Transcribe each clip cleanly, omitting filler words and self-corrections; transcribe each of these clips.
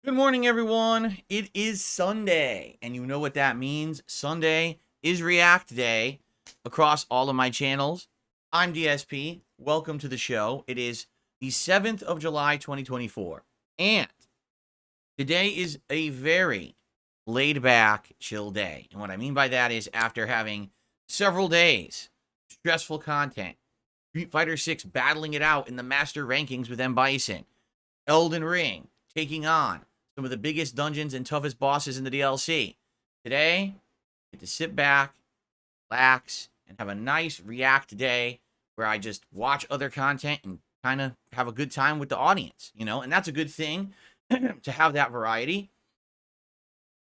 Good morning, everyone. It is Sunday, and you know what that means. Sunday is React Day across all of my channels. I'm DSP. Welcome to the show. It is the 7th of July, 2024, and today is a very laid-back, chill day. And what I mean by that is after having several days, stressful content, Street Fighter 6 battling it out in the master rankings with M. Bison, Elden Ring taking on some of the biggest dungeons and toughest bosses in the DLC. Today, I get to sit back, relax, and have a nice React day where I just watch other content and kind of have a good time with the audience, and that's a good thing to have that variety.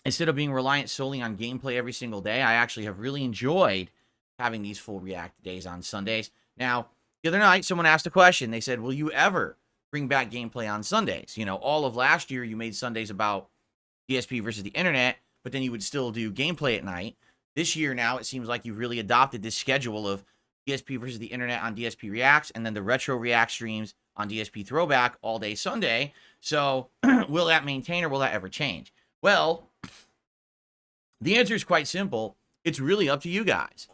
Instead of being reliant solely on gameplay every single day, I actually have really enjoyed having these full React days on Sundays. Now, the other night, someone asked a question. They said, will you ever bring back gameplay on Sundays? All of last year, you made Sundays about DSP versus the internet, but then you would still do gameplay at night. This year now, it seems like you've really adopted this schedule of DSP versus the internet on DSP Reacts, and then the retro React streams on DSP Throwback all day Sunday. So will that maintain or will that ever change? Well, the answer is quite simple. It's really up to you guys.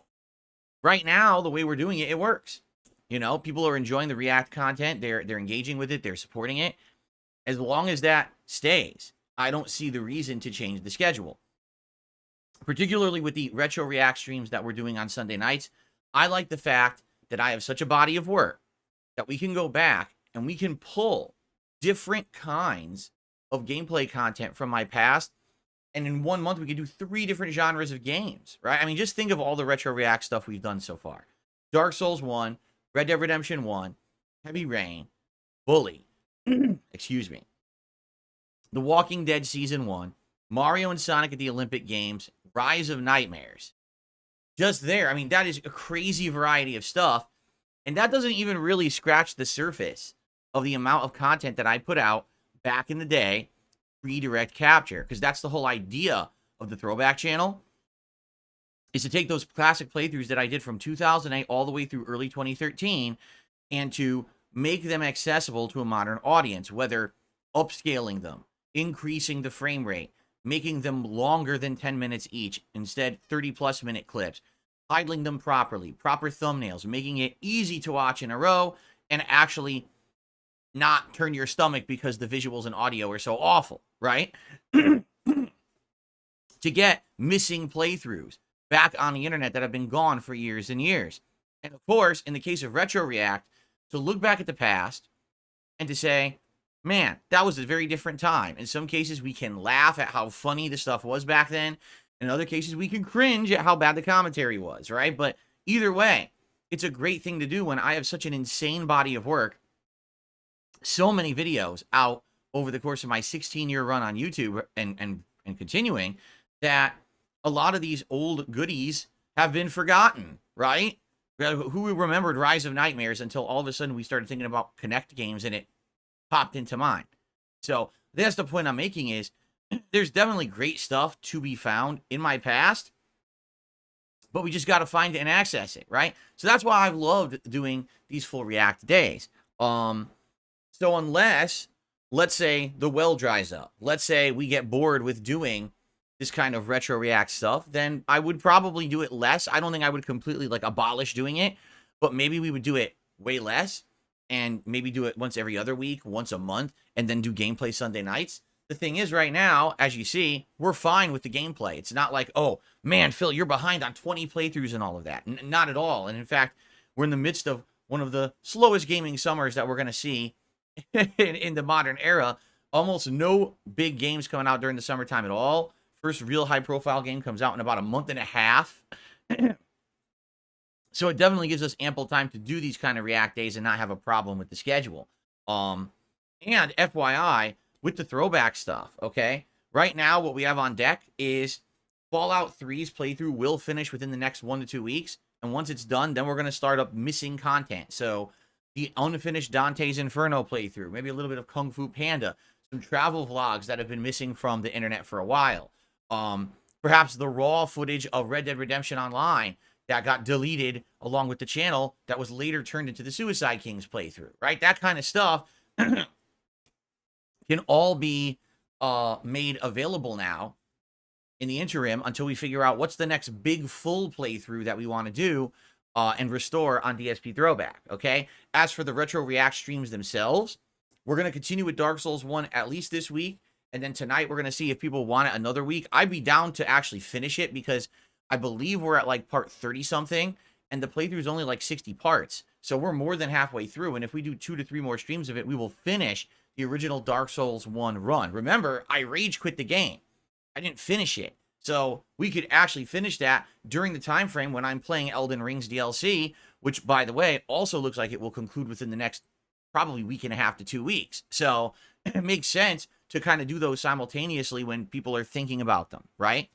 Right now, the way we're doing it, it works. People are enjoying the React content. They're engaging with it. They're supporting it. As long as that stays, I don't see the reason to change the schedule. Particularly with the retro React streams that we're doing on Sunday nights, I like the fact that I have such a body of work that we can go back and we can pull different kinds of gameplay content from my past. And in 1 month, we could do 3 different genres of games, right? I mean, just think of all the retro React stuff we've done so far. Dark Souls 1, Red Dead Redemption 1, Heavy Rain, Bully, excuse me, The Walking Dead Season 1, Mario and Sonic at the Olympic Games, Rise of Nightmares. Just there. I mean, that is a crazy variety of stuff. And that doesn't even really scratch the surface of the amount of content that I put out back in the day pre-direct capture. Because that's the whole idea of the Throwback channel, is to take those classic playthroughs that I did from 2008 all the way through early 2013 and to make them accessible to a modern audience, whether upscaling them, increasing the frame rate, making them longer than 10 minutes each, instead 30-plus minute clips, titling them properly, proper thumbnails, making it easy to watch in a row, and actually not turn your stomach because the visuals and audio are so awful, right? To get missing playthroughs back on the internet that have been gone for years and years. And of course, in the case of Retro React, to look back at the past and to say, man, that was a very different time. In some cases, we can laugh at how funny the stuff was back then. In other cases, we can cringe at how bad the commentary was, right? But either way, it's a great thing to do when I have such an insane body of work. So many videos out over the course of my 16-year run on YouTube and continuing, that a lot of these old goodies have been forgotten, right? Who remembered Rise of Nightmares until all of a sudden we started thinking about Connect games and it popped into mind. So that's the point I'm making, is there's definitely great stuff to be found in my past, but we just got to find it and access it, right? So that's why I've loved doing these full React days. So unless, let's say, the well dries up, let's say we get bored with doing this kind of retro React stuff, then I would probably do it less. I don't think I would completely abolish doing it, but maybe we would do it way less and maybe do it once every other week, once a month, and then do gameplay Sunday nights. The thing is, right now, as you see, we're fine with the gameplay. It's not like, oh, man, Phil, you're behind on 20 playthroughs and all of that. Not at all. And in fact, we're in the midst of one of the slowest gaming summers that we're going to see in the modern era. Almost no big games coming out during the summertime at all. First real high-profile game comes out in about a month and a half. So it definitely gives us ample time to do these kind of React days and not have a problem with the schedule. And FYI, with the throwback stuff, okay? Right now, what we have on deck is Fallout 3's playthrough will finish within the next 1 to 2 weeks. And once it's done, then we're going to start up missing content. So the unfinished Dante's Inferno playthrough, maybe a little bit of Kung Fu Panda, some travel vlogs that have been missing from the internet for a while. Perhaps the raw footage of Red Dead Redemption Online that got deleted along with the channel that was later turned into the Suicide Kings playthrough, right? That kind of stuff can all be made available now in the interim until we figure out what's the next big full playthrough that we want to do and restore on DSP Throwback, okay? As for the Retro React streams themselves, we're going to continue with Dark Souls 1 at least this week, and then tonight we're going to see if people want it another week. I'd be down to actually finish it because I believe we're at like part 30-something, and the playthrough is only like 60 parts. So we're more than halfway through, and if we do 2 to 3 more streams of it, we will finish the original Dark Souls 1 run. Remember, I rage quit the game. I didn't finish it. So we could actually finish that during the time frame when I'm playing Elden Ring's DLC, which, by the way, also looks like it will conclude within the next probably week and a half to 2 weeks. So it makes sense to kind of do those simultaneously when people are thinking about them, right?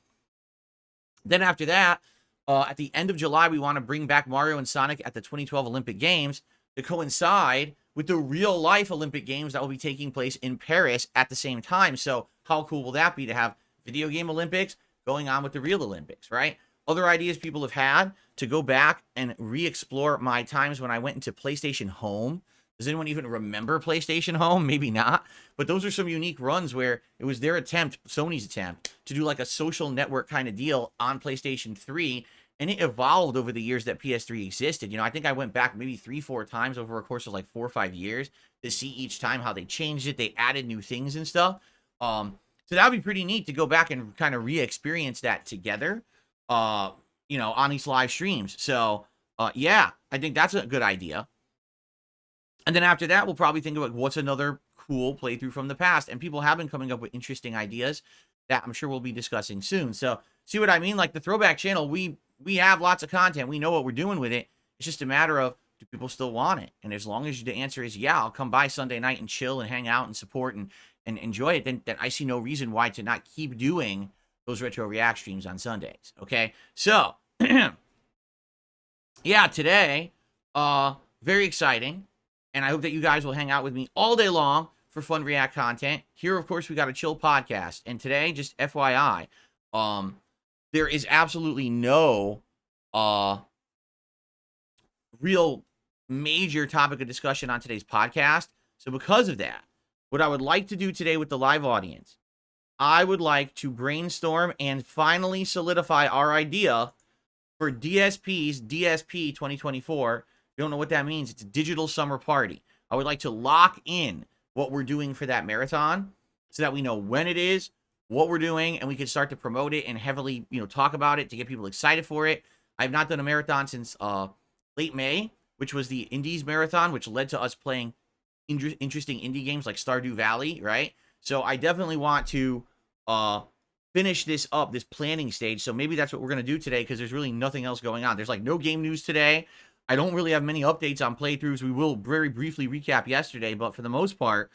Then after that, at the end of July, we want to bring back Mario and Sonic at the 2012 Olympic Games to coincide with the real-life Olympic Games that will be taking place in Paris at the same time. So how cool will that be to have video game Olympics going on with the real Olympics, right? Other ideas people have had to go back and re-explore my times when I went into PlayStation Home. Does anyone even remember PlayStation Home? Maybe not. But those are some unique runs where it was their attempt, Sony's attempt, to do like a social network kind of deal on PlayStation 3. And it evolved over the years that PS3 existed. You know, I think I went back maybe 3-4 times over a course of like 4 or 5 years to see each time how they changed it. They added new things and stuff. So that would be pretty neat to go back and kind of re-experience that together, you know, on these live streams. So, yeah, I think that's a good idea. And then after that, we'll probably think about what's another cool playthrough from the past. And people have been coming up with interesting ideas that I'm sure we'll be discussing soon. So, see what I mean? Like the Throwback channel, we have lots of content. We know what we're doing with it. It's just a matter of, do people still want it? And as long as the answer is, yeah, I'll come by Sunday night and chill and hang out and support and enjoy it, then I see no reason why to not keep doing those Retro React streams on Sundays, okay? So, yeah, today, very exciting, and I hope that you guys will hang out with me all day long for fun React content. Here, of course, we got a chill podcast, and today, just FYI, there is absolutely no real major topic of discussion on today's podcast, so because of that, what I would like to do today with the live audience, I would like to brainstorm and finally solidify our idea for DSP's DSP 2024. If you don't know what that means, it's a digital summer party. I would like to lock in what we're doing for that marathon so that we know when it is, what we're doing, and we can start to promote it and heavily, you know, talk about it to get people excited for it. I've not done a marathon since late May, which was the Indies Marathon, which led to us playing interesting indie games like Stardew Valley, right? So I definitely want to finish this up, this planning stage. So maybe that's what we're going to do today because there's really nothing else going on. There's like no game news today. I don't really have many updates on playthroughs. We will very briefly recap yesterday, but for the most part,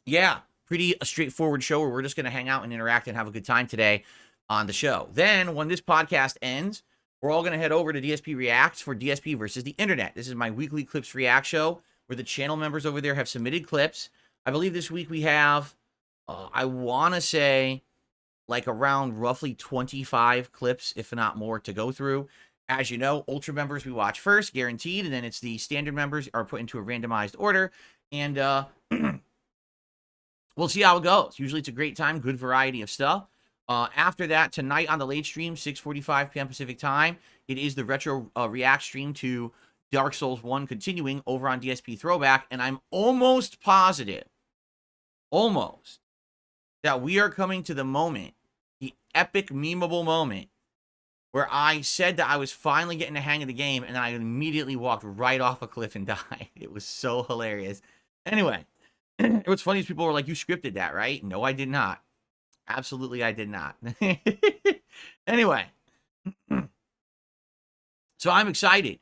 yeah, pretty a straightforward show where we're just going to hang out and interact and have a good time today on the show. Then when this podcast ends, we're all going to head over to DSP Reacts for DSP versus the Internet. This is my weekly Clips React show where the channel members over there have submitted clips. I believe this week we have, I want to say, like around roughly 25 clips, if not more, to go through. As you know, Ultra members we watch first, guaranteed, and then it's the standard members are put into a randomized order. And we'll see how it goes. Usually it's a great time, good variety of stuff. After that, tonight on the late stream, 6:45 p.m. Pacific time, it is the Retro React stream to Dark Souls 1 continuing over on DSP Throwback, and I'm almost positive, that we are coming to the moment, the epic memeable moment, where I said that I was finally getting the hang of the game, and then I immediately walked right off a cliff and died. It was so hilarious. Anyway, what's funny is people were like, you scripted that, right? No, I did not. Absolutely, I did not. Anyway, so I'm excited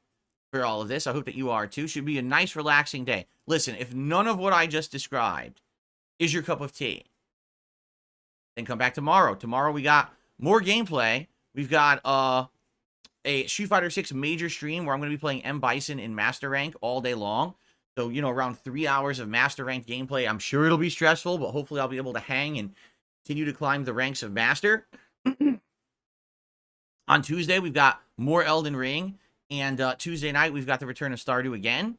for all of this. I hope that you are too. Should be a nice, relaxing day. Listen, if none of what I just described is your cup of tea, then come back tomorrow. Tomorrow we got more gameplay. We've got a Street Fighter 6 major stream where I'm going to be playing M. Bison in Master Rank all day long. So, you know, around 3 hours of Master Rank gameplay. I'm sure it'll be stressful, but hopefully I'll be able to hang and continue to climb the ranks of Master. On Tuesday, we've got more Elden Ring. And Tuesday night, we've got the return of Stardew again.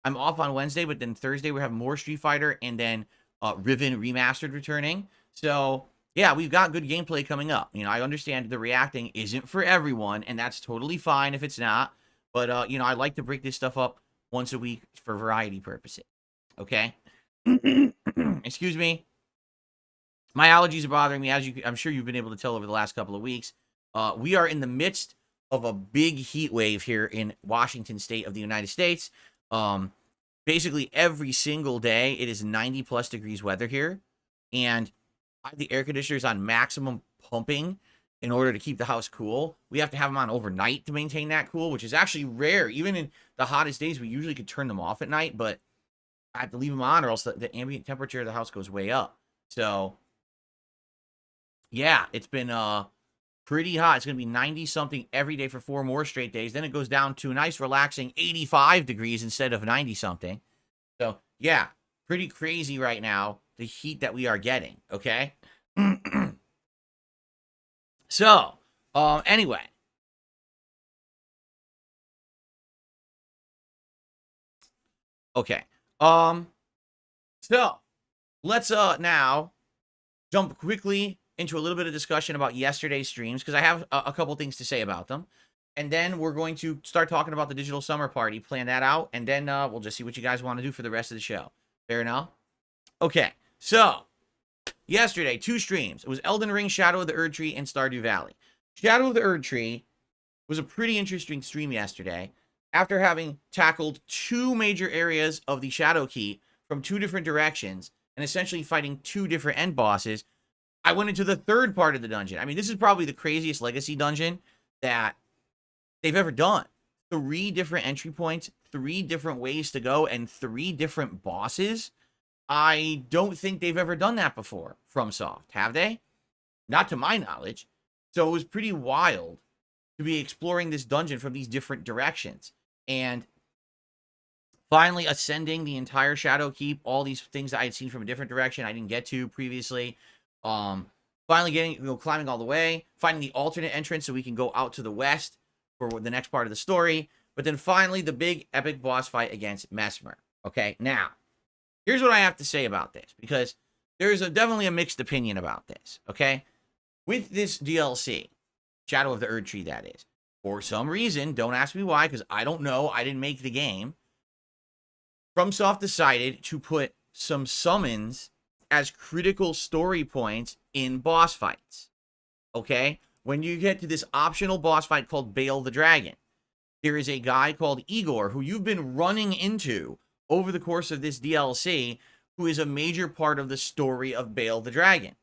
I'm off on Wednesday, but then Thursday, we have more Street Fighter. And then Riven Remastered returning. So, yeah, we've got good gameplay coming up. You know, I understand the reacting isn't for everyone, and that's totally fine if it's not. But, you know, I like to break this stuff up once a week for variety purposes. Okay? Excuse me. My allergies are bothering me, as I'm sure you've been able to tell over the last couple of weeks. We are in the midst of a big heat wave here in Washington State of the United States. Basically, every single day, it is 90-plus degrees weather here. And I have the air conditioners on maximum pumping in order to keep the house cool. We have to have them on overnight to maintain that cool, which is actually rare. Even in the hottest days, we usually could turn them off at night, but I have to leave them on or else the ambient temperature of the house goes way up. So, yeah, it's been pretty hot. It's going to be 90-something every day for 4 more straight days. Then it goes down to a nice, relaxing 85 degrees instead of 90-something. So, yeah, pretty crazy right now, the heat that we are getting, okay? So, anyway. Okay. So, let's now jump quickly into a little bit of discussion about yesterday's streams, because I have a couple things to say about them. And then we're going to start talking about the digital summer party, plan that out, and then we'll just see what you guys want to do for the rest of the show. Fair enough? Okay, so yesterday, 2 streams. It was Elden Ring, Shadow of the Erdtree, and Stardew Valley. Shadow of the Erdtree was a pretty interesting stream yesterday. After having tackled 2 major areas of the Shadow Keep from 2 different directions, and essentially fighting 2 different end bosses, I went into the 3rd part of the dungeon. I mean, this is probably the craziest legacy dungeon that they've ever done. 3 different entry points, 3 different ways to go, and 3 different bosses. I don't think they've ever done that before, FromSoft. Have they? Not to my knowledge. So it was pretty wild to be exploring this dungeon from these different directions. And finally ascending the entire Shadow Keep, all these things that I had seen from a different direction I didn't get to previously. Finally climbing all the way, finding the alternate entrance so we can go out to the west for the next part of the story. But then finally, the big epic boss fight against Mesmer. Okay, now, here's what I have to say about this, because there's definitely a mixed opinion about this, okay? With this DLC, Shadow of the Erdtree, that is, for some reason, don't ask me why, because I don't know, I didn't make the game, FromSoft decided to put some summons as critical story points in boss fights, okay? When you get to this optional boss fight called Baal the Dragon, there is a guy called Igor who you've been running into over the course of this DLC, who is a major part of the story of Baal the Dragon.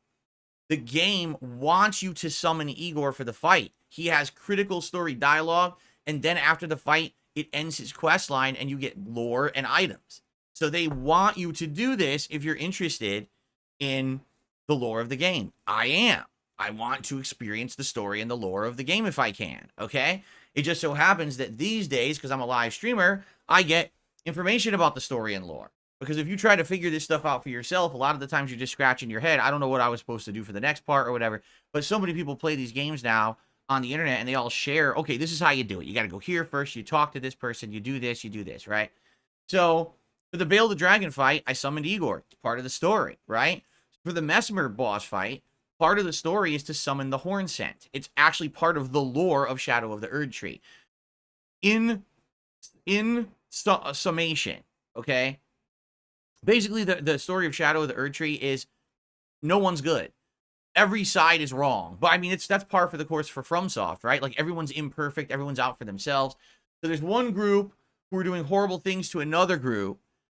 The game wants you to summon Igor for the fight. He has critical story dialogue, and then after the fight, it ends his quest line, and you get lore and items. So they want you to do this if you're interested in the lore of the game. I am. I want to experience the story and the lore of the game if I can, okay? It just so happens that these days, because I'm a live streamer, I get information about the story and lore. Because if you try to figure this stuff out for yourself, a lot of the times you're just scratching your head. I don't know what I was supposed to do for the next part or whatever. But so many people play these games now on the internet, and they all share, okay, this is how you do it. You got to go here first. You talk to this person. You do this, right? So for the Baal the Dragon fight, I summoned Igor. It's part of the story, right? For the Mesmer boss fight, part of the story is to summon the Horn Scent. It's actually part of the lore of Shadow of the Erdtree. In summation, okay? Basically, the story of Shadow of the Erdtree is no one's good. Every side is wrong. But, I mean, that's par for the course for FromSoft, right? Like, everyone's imperfect. Everyone's out for themselves. So there's one group who are doing horrible things to another group,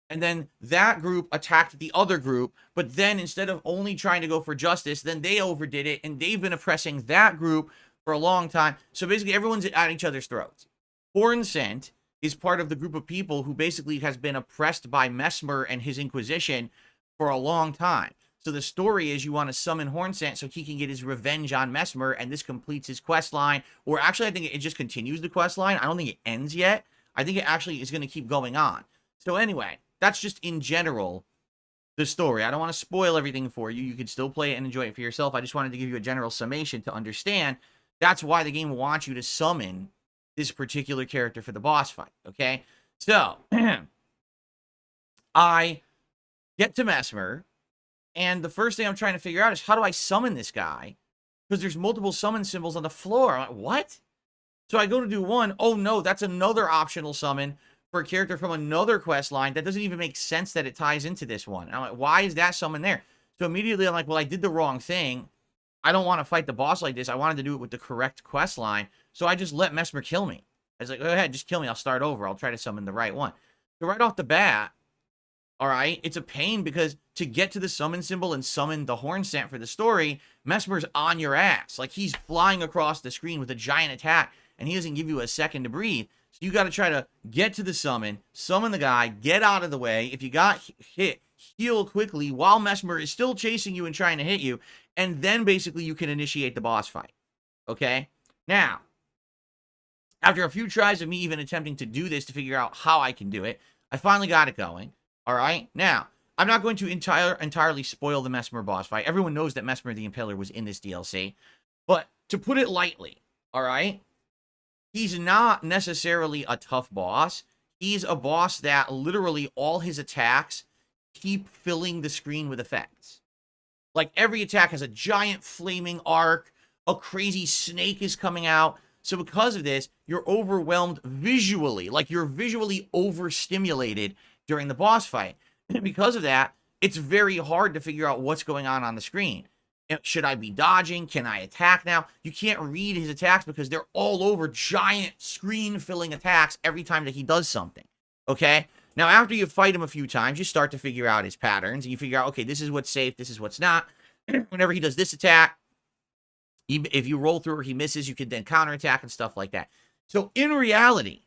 and then that group attacked the other group, but then instead of only trying to go for justice, then they overdid it, and they've been oppressing that group for a long time. So basically, everyone's at each other's throats. Horn Scent is part of the group of people who basically has been oppressed by Mesmer and his Inquisition for a long time. So the story is you want to summon Horn Scent so he can get his revenge on Mesmer, and this completes his quest line. Or actually, I think it just continues the quest line. I don't think it ends yet. I think it actually is going to keep going on. So anyway, that's just in general the story. I don't want to spoil everything for you. You can still play it and enjoy it for yourself. I just wanted to give you a general summation to understand that's why the game wants you to summon this particular character for the boss fight, okay? So, I get to Mesmer, And the first thing I'm trying to figure out is how do I summon this guy? Because there's multiple summon symbols on the floor. I'm like, what? So I go to do one. Oh, no, that's another optional summon for a character from another quest line. That doesn't even make sense that it ties into this one. And I'm like, why is that summon there? So immediately I'm like, well, I did the wrong thing. I don't want to fight the boss like this. I wanted to do it with the correct quest line. So I just let Mesmer kill me. I was like, go ahead, just kill me. I'll start over. I'll try to summon the right one. So right off the bat, all right, it's a pain because to get to the summon symbol and summon the horn scent for the story, Mesmer's on your ass. Like, he's flying across the screen with a giant attack, and he doesn't give you a second to breathe. So you got to try to get to the summon the guy, get out of the way. If you got hit, heal quickly while Mesmer is still chasing you and trying to hit you, and then basically you can initiate the boss fight. Okay? Now, after a few tries of me even attempting to do this to figure out how I can do it, I finally got it going. All right? Now, I'm not going to entirely spoil the Mesmer boss fight. Everyone knows that Mesmer the Impaler was in this DLC. But to put it lightly, all right? He's not necessarily a tough boss. He's a boss that literally all his attacks keep filling the screen with effects. Like, every attack has a giant flaming arc. A crazy snake is coming out. So because of this, you're overwhelmed visually. Like, you're visually overstimulated during the boss fight. And because of that, it's very hard to figure out what's going on the screen. Should I be dodging? Can I attack now? You can't read his attacks because they're all over giant screen-filling attacks every time that he does something. Okay? Now, after you fight him a few times, you start to figure out his patterns. And you figure out, okay, this is what's safe, this is what's not. Whenever he does this attack, if you roll through or he misses, you can then counterattack and stuff like that. So, in reality,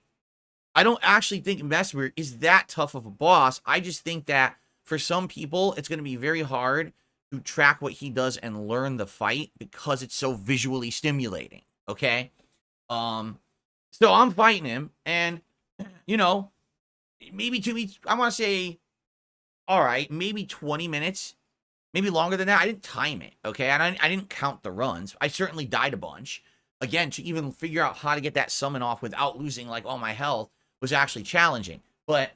I don't actually think Mesmer is that tough of a boss. I just think that for some people, it's going to be very hard to track what he does and learn the fight because it's so visually stimulating, okay? So I'm fighting him, and, you know, maybe I want to say, all right, maybe 20 minutes, maybe longer than that. I didn't time it, okay? And I didn't count the runs. I certainly died a bunch. Again, to even figure out how to get that summon off without losing, like, all my health was actually challenging. But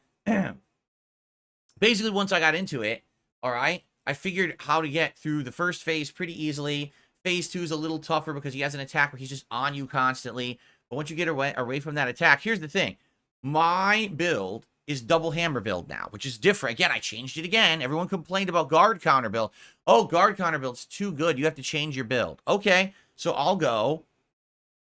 basically, once I got into it, all right, I figured how to get through the first phase pretty easily. Phase 2 is a little tougher because he has an attack where he's just on you constantly. But once you get away from that attack, here's the thing. My build is double hammer build now, which is different. Again, I changed it again. Everyone complained about guard counter build. Oh, guard counter build's too good. You have to change your build. Okay, so I'll go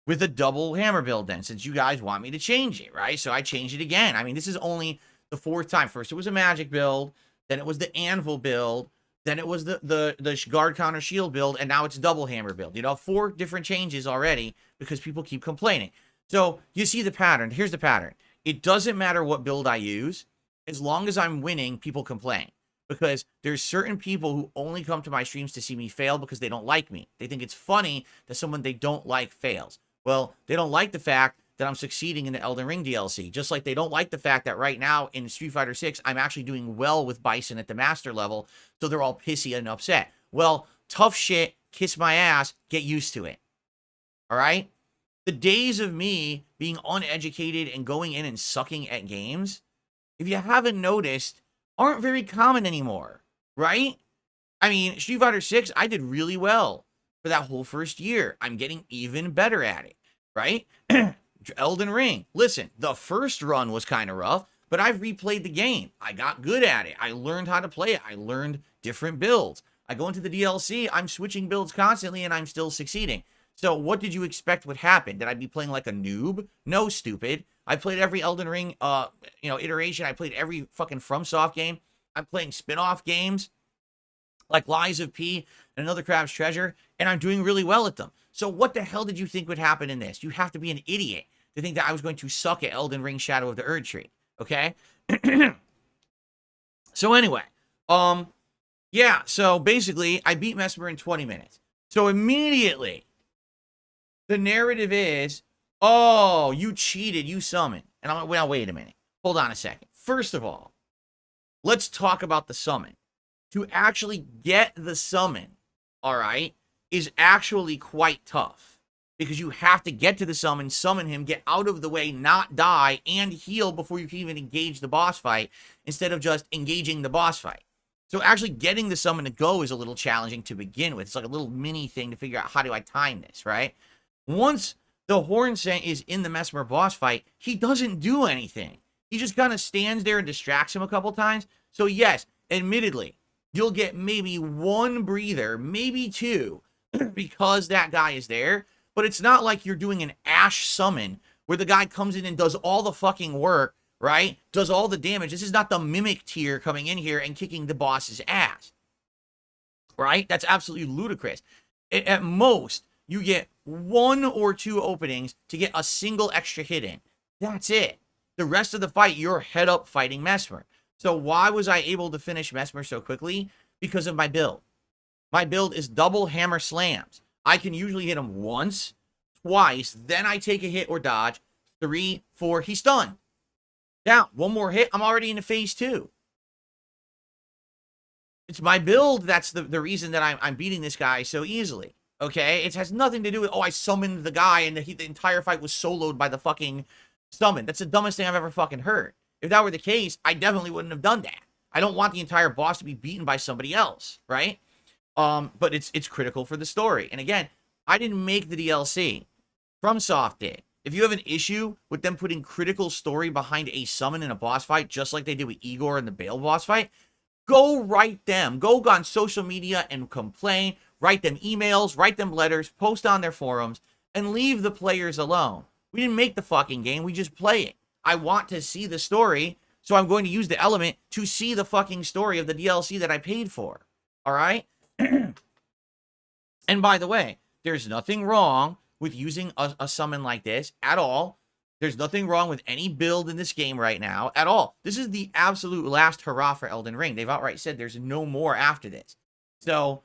with a double hammer build then, since you guys want me to change it, right? So I changed it again. I mean, this is only the 4th time. First, it was a magic build. Then it was the anvil build. Then it was the guard counter shield build. And now it's double hammer build. You know, 4 different changes already because people keep complaining. So you see the pattern. Here's the pattern. It doesn't matter what build I use. As long as I'm winning, people complain. Because there's certain people who only come to my streams to see me fail because they don't like me. They think it's funny that someone they don't like fails. Well, they don't like the fact that I'm succeeding in the Elden Ring DLC. Just like they don't like the fact that right now in Street Fighter 6, I'm actually doing well with Bison at the master level. So they're all pissy and upset. Well, tough shit, kiss my ass, get used to it. All right? The days of me being uneducated and going in and sucking at games, if you haven't noticed, aren't very common anymore. Right? I mean, Street Fighter 6, I did really well for that whole first year. I'm getting even better at it, right? Elden Ring. Listen, the first run was kind of rough, but I've replayed the game. I got good at it. I learned how to play it. I learned different builds. I go into the DLC, I'm switching builds constantly, and I'm still succeeding. So what did you expect would happen? Did I be playing like a noob? No, stupid. I played every Elden Ring, iteration. I played every fucking FromSoft game. I'm playing spin-off games like Lies of P and Another Crab's Treasure, and I'm doing really well at them. So what the hell did you think would happen in this? You have to be an idiot to think that I was going to suck at Elden Ring Shadow of the Erdtree, okay? So anyway, yeah, so basically, I beat Mesmer in 20 minutes. So immediately, the narrative is, oh, you cheated, you summoned. And I'm like, well, wait a minute. Hold on a second. First of all, let's talk about the summon. To actually get the summon, all right, is actually quite tough. Because you have to get to the summon him, get out of the way, not die, and heal before you can even engage the boss fight, instead of just engaging the boss fight. So actually getting the summon to go is a little challenging to begin with. It's like a little mini thing to figure out how do I time this, right? Once the Horn Scent is in the Mesmer boss fight, he doesn't do anything. He just kind of stands there and distracts him a couple times. So yes, admittedly, you'll get maybe one breather, maybe two, because that guy is there. But it's not like you're doing an Ash summon where the guy comes in and does all the fucking work, right? Does all the damage. This is not the Mimic tier coming in here and kicking the boss's ass, right? That's absolutely ludicrous. At most, you get 1 or 2 openings to get a single extra hit in. That's it. The rest of the fight, you're head up fighting Mesmer. So why was I able to finish Mesmer so quickly? Because of my build. My build is double hammer slams. I can usually hit him once, twice, then I take a hit or dodge. 3, 4, he's stunned. Down. One more hit, I'm already into phase 2. It's my build that's the reason that I'm beating this guy so easily. Okay? It has nothing to do with, oh, I summoned the guy and the entire fight was soloed by the fucking summon. That's the dumbest thing I've ever fucking heard. If that were the case, I definitely wouldn't have done that. I don't want the entire boss to be beaten by somebody else, right? But it's critical for the story. And again, I didn't make the DLC. FromSoft did. If you have an issue with them putting critical story behind a summon in a boss fight, just like they did with Igor in the Bale boss fight, go write them. Go on social media and complain. Write them emails, write them letters, post on their forums, and leave the players alone. We didn't make the fucking game. We just play it. I want to see the story, so I'm going to use the element to see the fucking story of the DLC that I paid for. All right? And by the way, there's nothing wrong with using a summon like this at all. There's nothing wrong with any build in this game right now at all. This is the absolute last hurrah for Elden Ring. They've outright said there's no more after this. So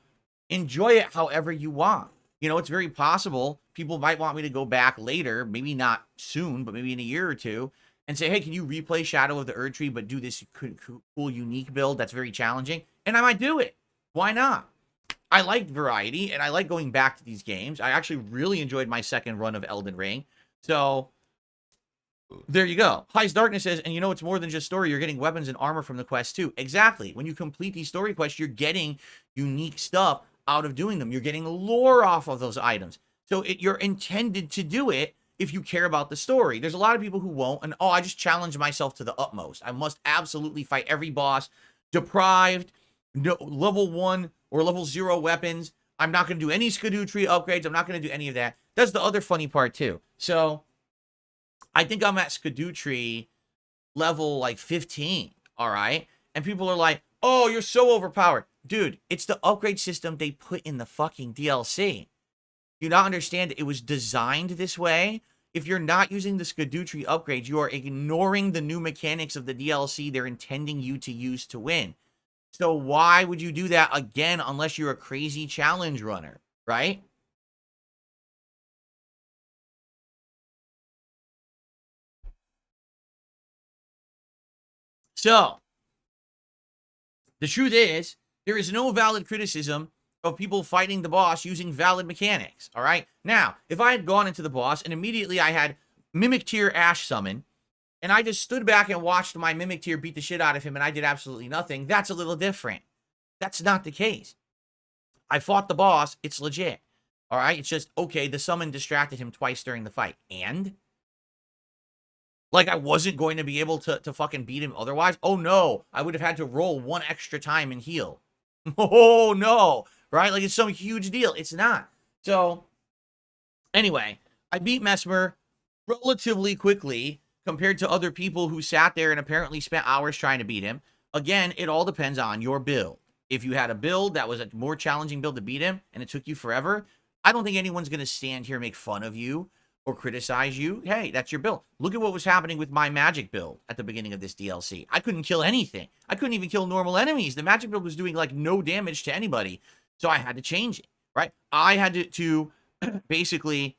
enjoy it however you want. You know, it's very possible people might want me to go back later, maybe not soon, but maybe in a year or two, and say, hey, can you replay Shadow of the Erdtree, but do this cool, unique build that's very challenging? And I might do it. Why not? I like variety, and I like going back to these games. I actually really enjoyed my second run of Elden Ring. So there you go. High's Darkness says, and you know, it's more than just story. You're getting weapons and armor from the quest too. Exactly. When you complete these story quests, you're getting unique stuff out of doing them. You're getting lore off of those items. So you're intended to do it if you care about the story. There's a lot of people who won't, and oh, I just challenge myself to the utmost. I must absolutely fight every boss, deprived, no, level 1 or level 0 weapons. I'm not going to do any Stardew upgrades. I'm not going to do any of that. That's the other funny part too. So I think I'm at Stardew level like 15, all right? And people are like, oh, you're so overpowered. Dude, it's the upgrade system they put in the fucking DLC. You not understand it was designed this way? If you're not using the Stardew upgrades, you are ignoring the new mechanics of the DLC they're intending you to use to win. So why would you do that again unless you're a crazy challenge runner, right? So, the truth is, there is no valid criticism of people fighting the boss using valid mechanics, all right? Now, if I had gone into the boss and immediately I had Mimic Tier Ash summon, and I just stood back and watched my Mimic Tier beat the shit out of him and I did absolutely nothing, that's a little different. That's not the case. I fought the boss, it's legit, all right? It's just, okay, the summon distracted him twice during the fight, and? Like, I wasn't going to be able to fucking beat him otherwise? Oh, no. I would have had to roll 1 extra time and heal. Oh, no. Right? Like, it's some huge deal. It's not. So, anyway, I beat Mesmer relatively quickly compared to other people who sat there and apparently spent hours trying to beat him. Again, it all depends on your build. If you had a build that was a more challenging build to beat him and it took you forever, I don't think anyone's going to stand here and make fun of you or criticize you. Hey, that's your build. Look at what was happening with my magic build at the beginning of this DLC. I couldn't kill anything. I couldn't even kill normal enemies. The magic build was doing like no damage to anybody. So I had to change it, right? I had to basically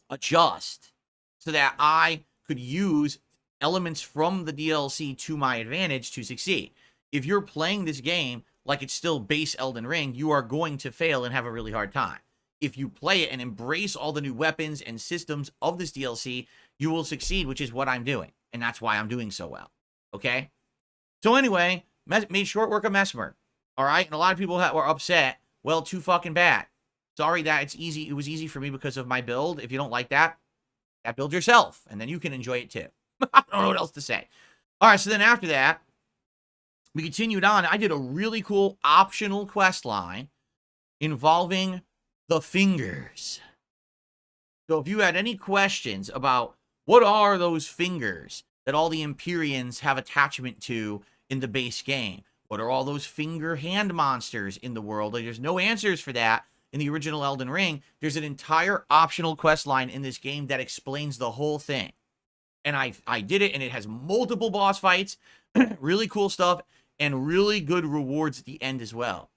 adjust so that I could use elements from the DLC to my advantage to succeed. If you're playing this game like it's still base Elden Ring, you are going to fail and have a really hard time. If you play it and embrace all the new weapons and systems of this DLC, you will succeed, which is what I'm doing. And that's why I'm doing so well. Okay? So anyway, Made short work of Mesmer. All right? And a lot of people were upset. Well, too fucking bad. Sorry that it's easy. It was easy for me because of my build. If you don't like that build yourself, and then you can enjoy it too. I don't know what else to say. All right, so then after that, we continued on. I did a really cool optional quest line involving the fingers. So if you had any questions about what are those fingers that all the Empyreans have attachment to in the base game, what are all those finger hand monsters in the world? Like, there's no answers for that in the original Elden Ring. There's an entire optional quest line in this game that explains the whole thing. And I did it, and it has multiple boss fights, really cool stuff, and really good rewards at the end as well.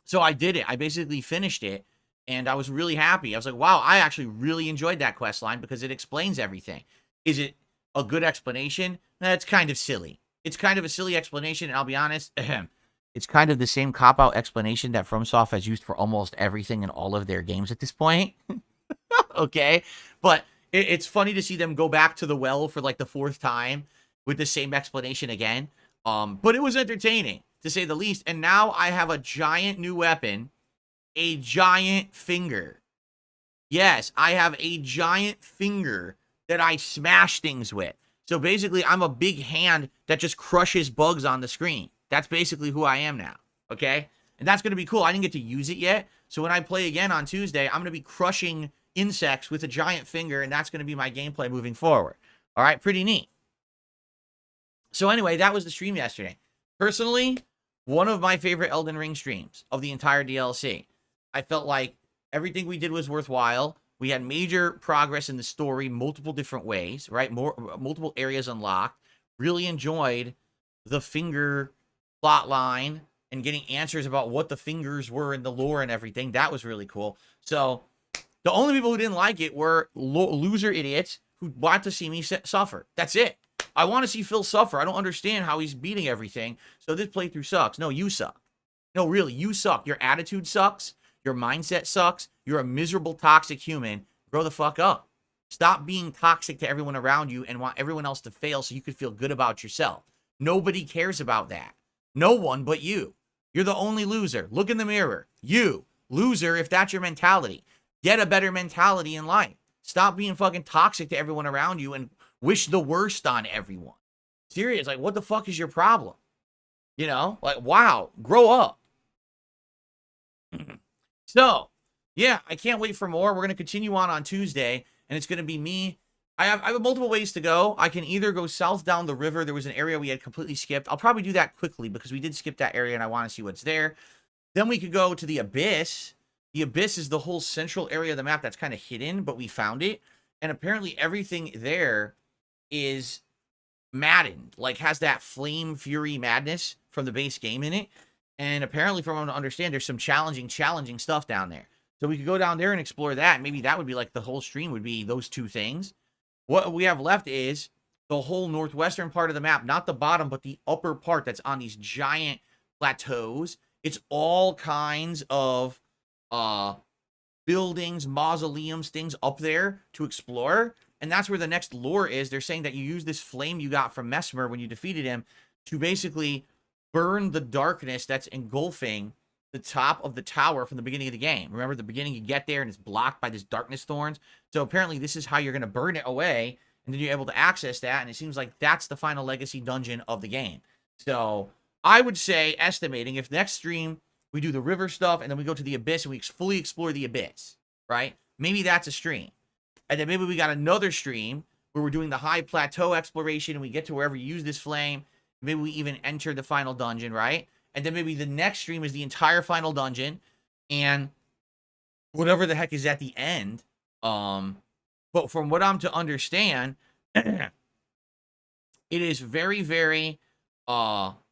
So I did it. I basically finished it, and I was really happy. I was like, wow, I actually really enjoyed that quest line because it explains everything. Is it a good explanation? That's kind of silly. It's kind of a silly explanation, and I'll be honest, it's kind of the same cop-out explanation that FromSoft has used for almost everything in all of their games at this point. Okay? But it's funny to see them go back to the well for like the 4th time with the same explanation again. But it was entertaining, to say the least. And now I have a giant new weapon, a giant finger. Yes, I have a giant finger that I smash things with. So basically, I'm a big hand that just crushes bugs on the screen. That's basically who I am now, okay? And that's going to be cool. I didn't get to use it yet. So when I play again on Tuesday, I'm going to be crushing insects with a giant finger, and that's going to be my gameplay moving forward. All right, pretty neat. So anyway, that was the stream yesterday. Personally, one of my favorite Elden Ring streams of the entire DLC. I felt like everything we did was worthwhile. We had major progress in the story, multiple different ways, right? Multiple areas unlocked. Really enjoyed the finger plot line and getting answers about what the fingers were in the lore and everything. That was really cool. So the only people who didn't like it were loser idiots who want to see me suffer. That's it. I want to see Phil suffer. I don't understand how he's beating everything. So this playthrough sucks. No, you suck. No, really, you suck. Your attitude sucks. Your mindset sucks. You're a miserable, toxic human. Grow the fuck up. Stop being toxic to everyone around you and want everyone else to fail so you could feel good about yourself. Nobody cares about that. No one but you. You're the only loser. Look in the mirror. You, loser, if that's your mentality. Get a better mentality in life. Stop being fucking toxic to everyone around you and wish the worst on everyone. Serious, like, what the fuck is your problem? You know, like, wow, grow up. So, yeah, I can't wait for more. We're going to continue on Tuesday, and it's going to be me. I have multiple ways to go. I can either go south down the river. There was an area we had completely skipped. I'll probably do that quickly because we did skip that area, and I want to see what's there. Then we could go to the Abyss. The Abyss is the whole central area of the map that's kind of hidden, but we found it. And apparently everything there is maddened, like has that flame fury madness from the base game in it. And apparently, from what I understand, there's some challenging stuff down there. So we could go down there and explore that. Maybe that would be like the whole stream would be those two things. What we have left is the whole northwestern part of the map, not the bottom, but the upper part that's on these giant plateaus. It's all kinds of buildings, mausoleums, things up there to explore. And that's where the next lore is. They're saying that you use this flame you got from Mesmer when you defeated him to basically burn the darkness that's engulfing the top of the tower from the beginning of the game. Remember, at the beginning, you get there and it's blocked by this darkness thorns. So apparently this is how you're going to burn it away, and then you're able to access that, and it seems like that's the final legacy dungeon of the game. So I would say, estimating, if next stream we do the river stuff, and then we go to the Abyss and we fully explore the Abyss, right? Maybe that's a stream. And then maybe we got another stream where we're doing the high plateau exploration, and we get to wherever you use this flame. Maybe we even enter the final dungeon, right? And then maybe the next stream is the entire final dungeon and whatever the heck is at the end. But from what I'm to understand, it is very, very hard.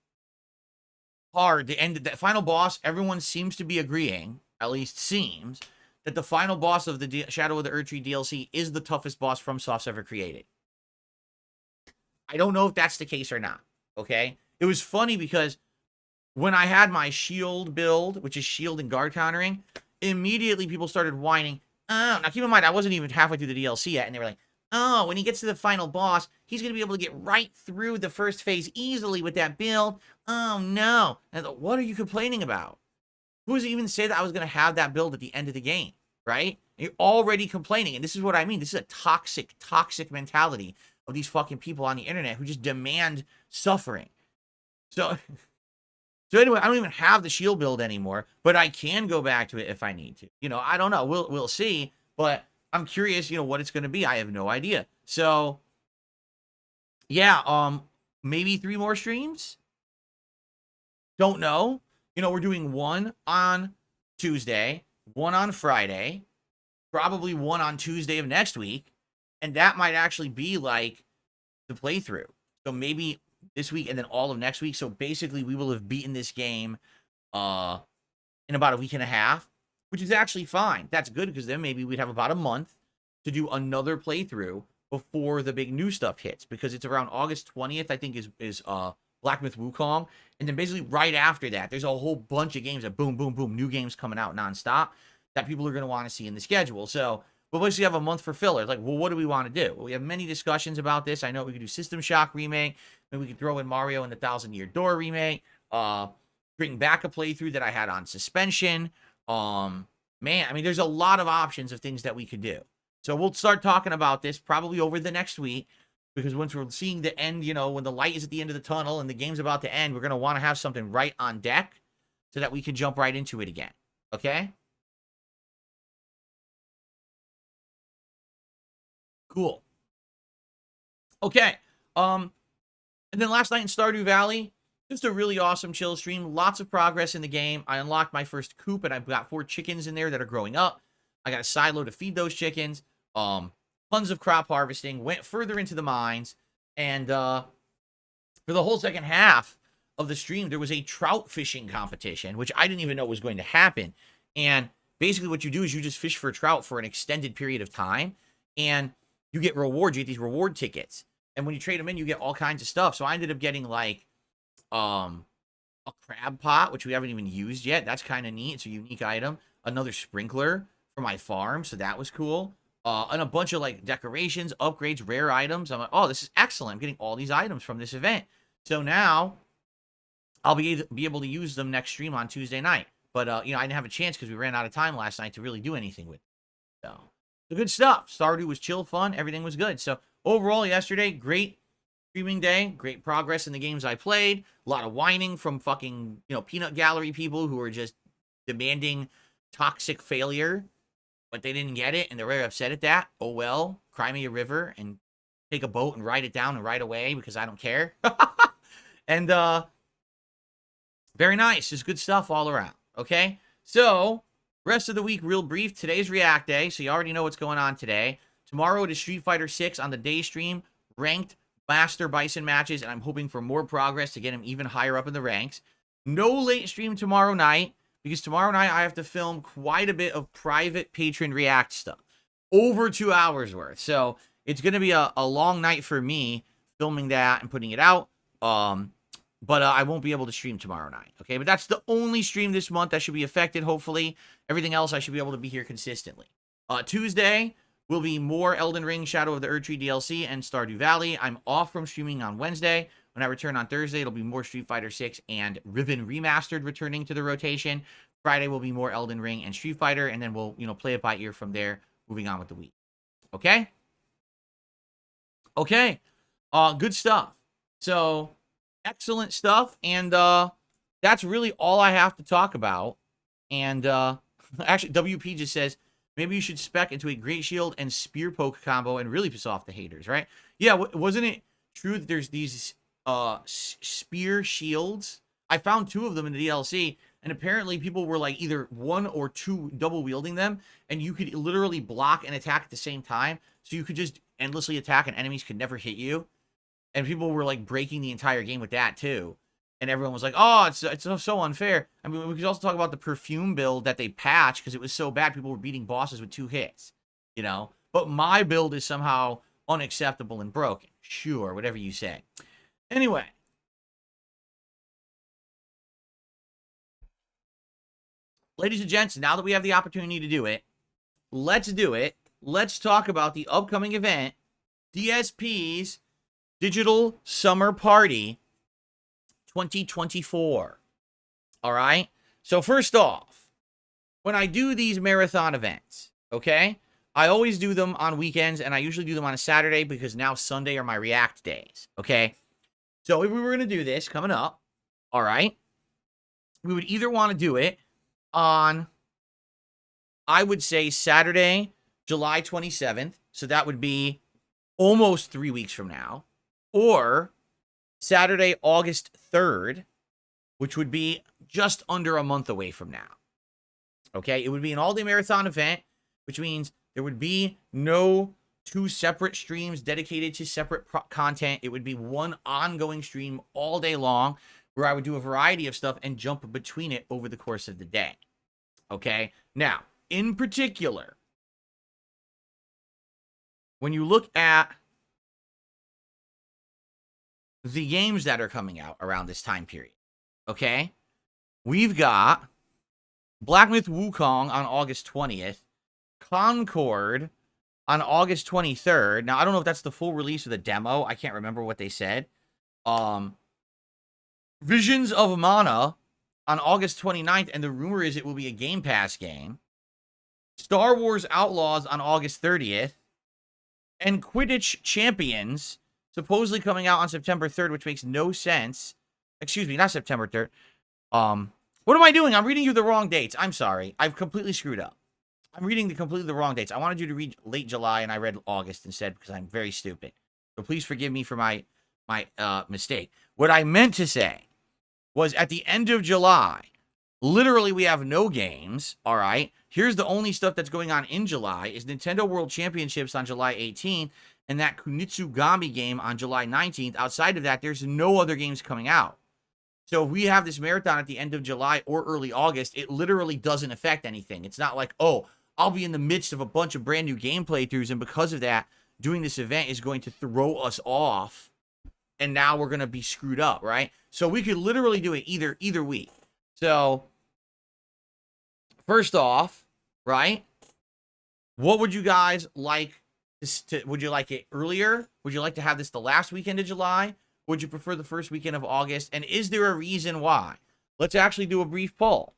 The end, that final boss, everyone seems to be agreeing, at least seems, that the final boss of the Shadow of the Erdtree DLC is the toughest boss FromSoft's ever created. I don't know if that's the case or not. Okay, it was funny because when I had my shield build, which is shield and guard countering, immediately people started whining. Now keep in mind, I wasn't even halfway through the DLC yet, and they were like, oh, when he gets to the final boss, he's going to be able to get right through the first phase easily with that build. Oh, no. And I thought, what are you complaining about? Who does even say that I was going to have that build at the end of the game, right? You're already complaining. And this is what I mean. This is a toxic, toxic mentality of these fucking people on the internet who just demand suffering. So, so anyway, I don't even have the shield build anymore, but I can go back to it if I need to. You know, I don't know. We'll see. But I'm curious, you know, what it's going to be. I have no idea. So, yeah, maybe 3 more streams. Don't know. You know, we're doing one on Tuesday, one on Friday, probably one on Tuesday of next week, and that might actually be like the playthrough. So maybe this week and then all of next week. So basically, we will have beaten this game in about a week and a half, which is actually fine. That's good because then maybe we'd have about a month to do another playthrough before the big new stuff hits, because it's around August 20th, I think, is Black Myth Wukong. And then basically right after that, there's a whole bunch of games that boom, boom, boom, new games coming out nonstop that people are going to want to see in the schedule. So we'll basically have a month for filler. Like, well, what do we want to do? Well, we have many discussions about this. I know we could do System Shock remake. Maybe we could throw in Mario and the Thousand Year Door remake. Bring back a playthrough that I had on suspension. Man, I mean, there's a lot of options of things that we could do. So we'll start talking about this probably over the next week, because once we're seeing the end, you know, when the light is at the end of the tunnel and the game's about to end, we're going to want to have something right on deck so that we can jump right into it again. Okay? Cool. Okay. And then last night in Stardew Valley, just a really awesome chill stream. Lots of progress in the game. I unlocked my first coop, and I've got 4 chickens in there that are growing up. I got a silo to feed those chickens. Tons of crop harvesting. Went further into the mines. And for the whole second half of the stream, there was a trout fishing competition, which I didn't even know was going to happen. And basically what you do is you just fish for trout for an extended period of time. And you get rewards. You get these reward tickets. And when you trade them in, you get all kinds of stuff. So I ended up getting like a crab pot, which we haven't even used yet. That's kind of neat. It's a unique item. Another sprinkler for my farm, so that was cool. And a bunch of like decorations, upgrades, rare items. I'm like, oh, this is excellent. I'm getting all these items from this event. So now I'll be able to use them next stream on Tuesday night. But you know, I didn't have a chance because we ran out of time last night to really do anything with it. So the good stuff. Stardew was chill, fun. Everything was good. So overall, yesterday, great streaming day. Great progress in the games I played. A lot of whining from fucking, you know, peanut gallery people who are just demanding toxic failure, but they didn't get it and they're very upset at that. Oh well, cry me a river and take a boat and ride it down and ride away because I don't care. And very nice. Just good stuff all around. Okay, so rest of the week real brief. Today's React Day, so you already know what's going on today. Tomorrow it is Street Fighter 6 on the day stream, ranked Master Bison matches, and I'm hoping for more progress to get him even higher up in the ranks. No late stream tomorrow night, because tomorrow night I have to film quite a bit of private patron React stuff. Over 2 hours worth. So it's going to be a long night for me filming that and putting it out. But I won't be able to stream tomorrow night. Okay, but that's the only stream this month that should be affected, hopefully. Everything else, I should be able to be here consistently. Tuesday will be more Elden Ring, Shadow of the Erdtree DLC, and Stardew Valley. I'm off from streaming on Wednesday. When I return on Thursday, it'll be more Street Fighter 6 and Riven Remastered returning to the rotation. Friday will be more Elden Ring and Street Fighter, and then we'll, you know, play it by ear from there, moving on with the week. Okay? Okay. Good stuff. So, excellent stuff, and that's really all I have to talk about. And actually, WP just says, maybe you should spec into a Great Shield and Spear Poke combo and really piss off the haters, right? Yeah, wasn't it true that there's these Spear Shields? I found 2 of them in the DLC, and apparently people were like either 1 or 2 double wielding them, and you could literally block and attack at the same time, so you could just endlessly attack and enemies could never hit you. And people were like breaking the entire game with that too. And everyone was like, oh, it's so unfair. I mean, we could also talk about the perfume build that they patched because it was so bad people were beating bosses with 2 hits, you know? But my build is somehow unacceptable and broken. Sure, whatever you say. Anyway. Ladies and gents, now that we have the opportunity to do it, let's do it. Let's talk about the upcoming event DSP's Digital Summer Party 2024. All right? So first off, when I do these marathon events, okay, I always do them on weekends, and I usually do them on a Saturday because now Sunday are my React days, okay? So if we were going to do this coming up, all right, we would either want to do it on, I would say, Saturday, July 27th. So that would be almost 3 weeks from now. Or Saturday, August 3rd, which would be just under a month away from now. Okay, it would be an all-day marathon event, which means there would be no 2 separate streams dedicated to separate content. It would be one ongoing stream all day long where I would do a variety of stuff and jump between it over the course of the day. Okay, now, in particular, when you look at the games that are coming out around this time period, okay, we've got Black Myth Wukong on August 20th, Concord on August 23rd. Now, I don't know if that's the full release of the demo. I can't remember what they said. Visions of Mana on August 29th, and the rumor is it will be a Game Pass game. Star Wars Outlaws on August 30th. And Quidditch Champions, supposedly coming out on September 3rd, which makes no sense. Excuse me, not September 3rd. What am I doing? I'm reading you the wrong dates. I'm sorry. I've completely screwed up. I'm reading completely the wrong dates. I wanted you to read late July, and I read August instead because I'm very stupid. So please forgive me for my mistake. What I meant to say was at the end of July, literally we have no games, all right? Here's the only stuff that's going on in July is Nintendo World Championships on July 18th and that Kunitsugami game on July 19th. Outside of that, there's no other games coming out. So if we have this marathon at the end of July or early August, it literally doesn't affect anything. It's not like, oh, I'll be in the midst of a bunch of brand new game playthroughs, and because of that, doing this event is going to throw us off, and now we're going to be screwed up, right? So we could literally do it either week. So first off, right, what would you guys like would you like it earlier? Would you like to have this the last weekend of July? Would you prefer the first weekend of August? And is there a reason why? Let's actually do a brief poll.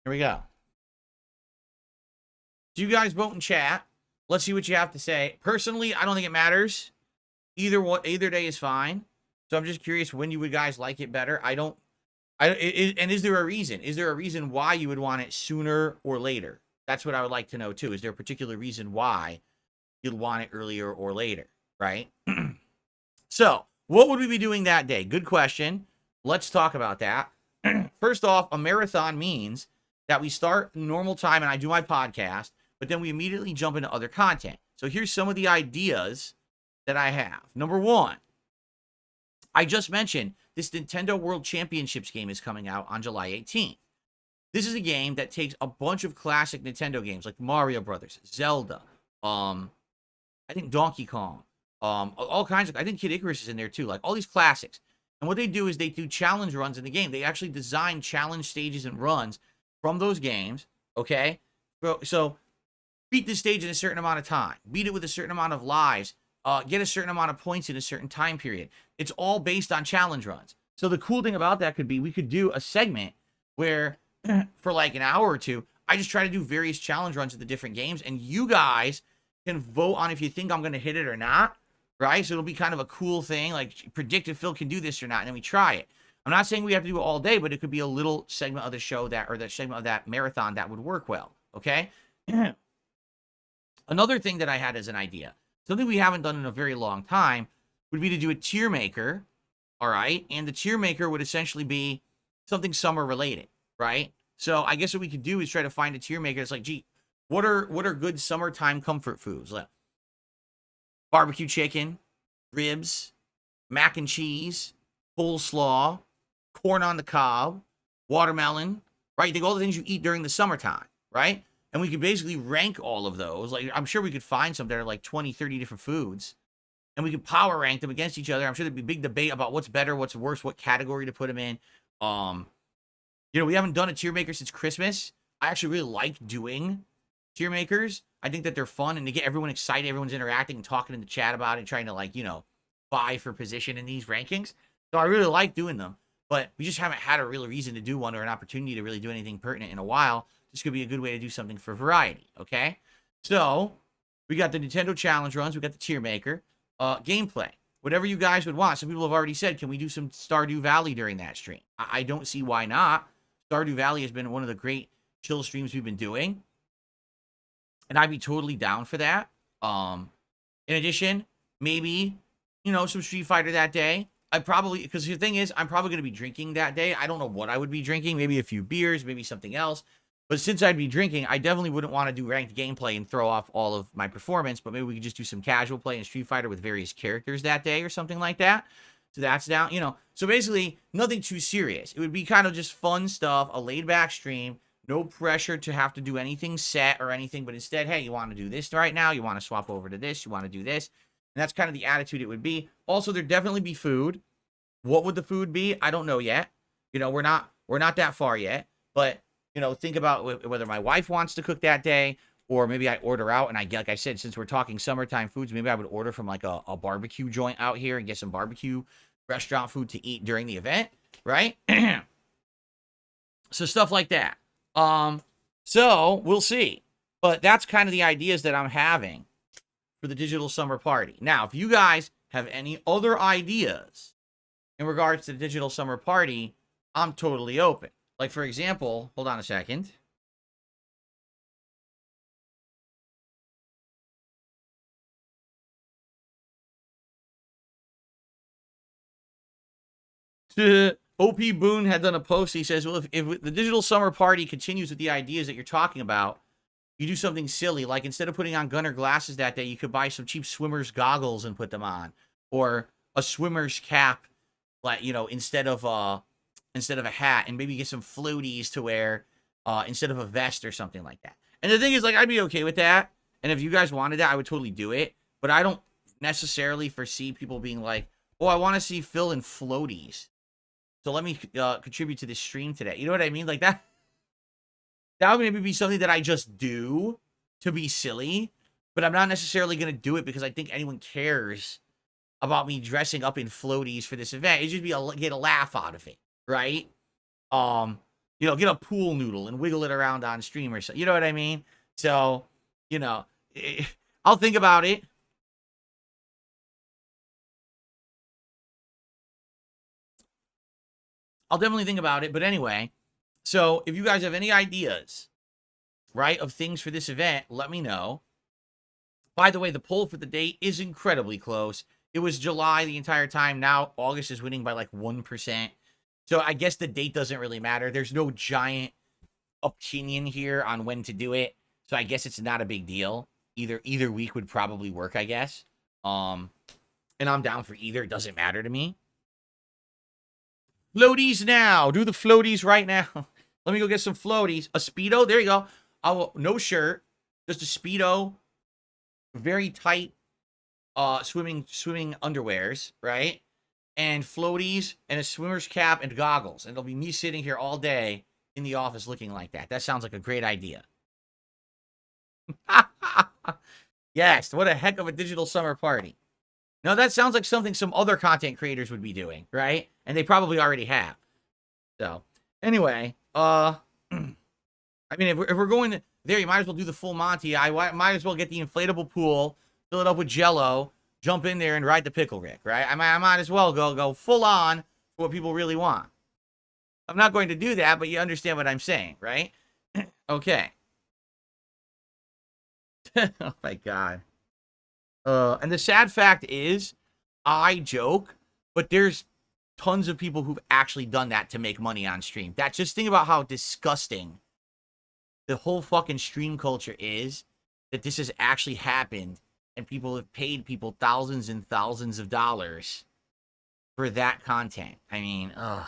Here we go. Do you guys vote in chat? Let's see what you have to say. Personally, I don't think it matters. Either day is fine. So I'm just curious when you would guys like it better. And is there a reason? Is there a reason why you would want it sooner or later? That's what I would like to know too. Is there a particular reason why you'd want it earlier or later, right? So, what would we be doing that day? Good question. Let's talk about that. First off, a marathon means that we start normal time and I do my podcast, but then we immediately jump into other content. So here's some of the ideas that I have. Number one, I just mentioned this Nintendo World Championships game is coming out on July 18th. This is a game that takes a bunch of classic Nintendo games like Mario Brothers, Zelda, I think Donkey Kong, all kinds of, I think Kid Icarus is in there too, like all these classics. And what they do is they do challenge runs in the game. They actually design challenge stages and runs from those games, okay? So beat this stage in a certain amount of time. Beat it with a certain amount of lives. Get a certain amount of points in a certain time period. It's all based on challenge runs. So the cool thing about that could be we could do a segment where for like an hour or two, I just try to do various challenge runs of the different games, and you guys can vote on if you think I'm going to hit it or not, right? So it'll be kind of a cool thing, like predict if Phil can do this or not, and then we try it. I'm not saying we have to do it all day, but it could be a little segment of the show that, or the segment of that marathon that would work well, okay? Another thing that I had as an idea, something we haven't done in a very long time, would be to do a tier maker, all right? And the tier maker would essentially be something summer related, right? So I guess what we could do is try to find a tier maker that's like, gee, what are good summertime comfort foods? Like barbecue chicken, ribs, mac and cheese, coleslaw, corn on the cob, watermelon, right? Think all the things you eat during the summertime, right? And we could basically rank all of those. Like, I'm sure we could find some that are like 20, 30 different foods. And we could power rank them against each other. I'm sure there'd be a big debate about what's better, what's worse, what category to put them in. We haven't done a tier maker since Christmas. I actually really like doing tier makers. I think that they're fun and they get everyone excited. Everyone's interacting and talking in the chat about it, trying to vie for position in these rankings. So I really like doing them, but we just haven't had a real reason to do one or an opportunity to really do anything pertinent in a while. This could be a good way to do something for variety. Okay. So we got the Nintendo challenge runs. We got the tier maker, gameplay, whatever you guys would want. Some people have already said, can we do some Stardew Valley during that stream? I don't see why not. Stardew Valley has been one of the great chill streams we've been doing. And I'd be totally down for that. In addition, maybe, some Street Fighter that day. Because the thing is, I'm probably going to be drinking that day. I don't know what I would be drinking. Maybe a few beers, maybe something else. But since I'd be drinking, I definitely wouldn't want to do ranked gameplay and throw off all of my performance. But maybe we could just do some casual play in Street Fighter with various characters that day or something like that. So that's down, So basically, nothing too serious. It would be kind of just fun stuff, a laid-back stream. No pressure to have to do anything set or anything, but instead, hey, you want to do this right now? You want to swap over to this? You want to do this? And that's kind of the attitude it would be. Also, there'd definitely be food. What would the food be? I don't know yet. We're not that far yet. But, think about whether my wife wants to cook that day, or maybe I order out. And like I said, since we're talking summertime foods, maybe I would order from like a barbecue joint out here and get some barbecue restaurant food to eat during the event, right? So stuff like that. So we'll see, but that's kind of the ideas that I'm having for the digital summer party. Now, if you guys have any other ideas in regards to the digital summer party, I'm totally open. Like, for example, hold on a second. OPBoone had done a post. He says, well, if the digital summer party continues with the ideas that you're talking about, you do something silly. Like, instead of putting on Gunner glasses that day, you could buy some cheap swimmer's goggles and put them on. Or a swimmer's cap, like, instead of a hat. And maybe get some floaties to wear instead of a vest or something like that. And the thing is, like, I'd be okay with that. And if you guys wanted that, I would totally do it. But I don't necessarily foresee people being like, oh, I want to see Phil in floaties. So let me contribute to this stream today. You know what I mean? Like that would maybe be something that I just do to be silly, but I'm not necessarily going to do it because I think anyone cares about me dressing up in floaties for this event. It'd just be get a laugh out of it, right? Get a pool noodle and wiggle it around on stream or something. You know what I mean? So, I'll think about it. I'll definitely think about it. But anyway, so if you guys have any ideas, right, of things for this event, let me know. By the way, the poll for the date is incredibly close. It was July the entire time. Now August is winning by like 1%. So I guess the date doesn't really matter. There's no giant opinion here on when to do it. So I guess it's not a big deal. Either week would probably work, I guess. And I'm down for either. It doesn't matter to me. Floaties now. Do the floaties right now. Let me go get some floaties. A Speedo. There you go. No shirt. Just a Speedo. Very tight swimming underwears, right? And floaties and a swimmer's cap and goggles. And it'll be me sitting here all day in the office looking like that. That sounds like a great idea. Yes. What a heck of a digital summer party. Now, that sounds like something some other content creators would be doing, right? And they probably already have. So, anyway, I mean, if we're going there, you might as well do the full Monty. I might as well get the inflatable pool, fill it up with Jello, jump in there and ride the Pickle Rick, right? I might as well go full on for what people really want. I'm not going to do that, but you understand what I'm saying, right? Okay. Oh, my God. And the sad fact is, I joke, but there's tons of people who've actually done that to make money on stream. Just think about how disgusting the whole fucking stream culture is, that this has actually happened, and people have paid people thousands and thousands of dollars for that content. I mean, ugh.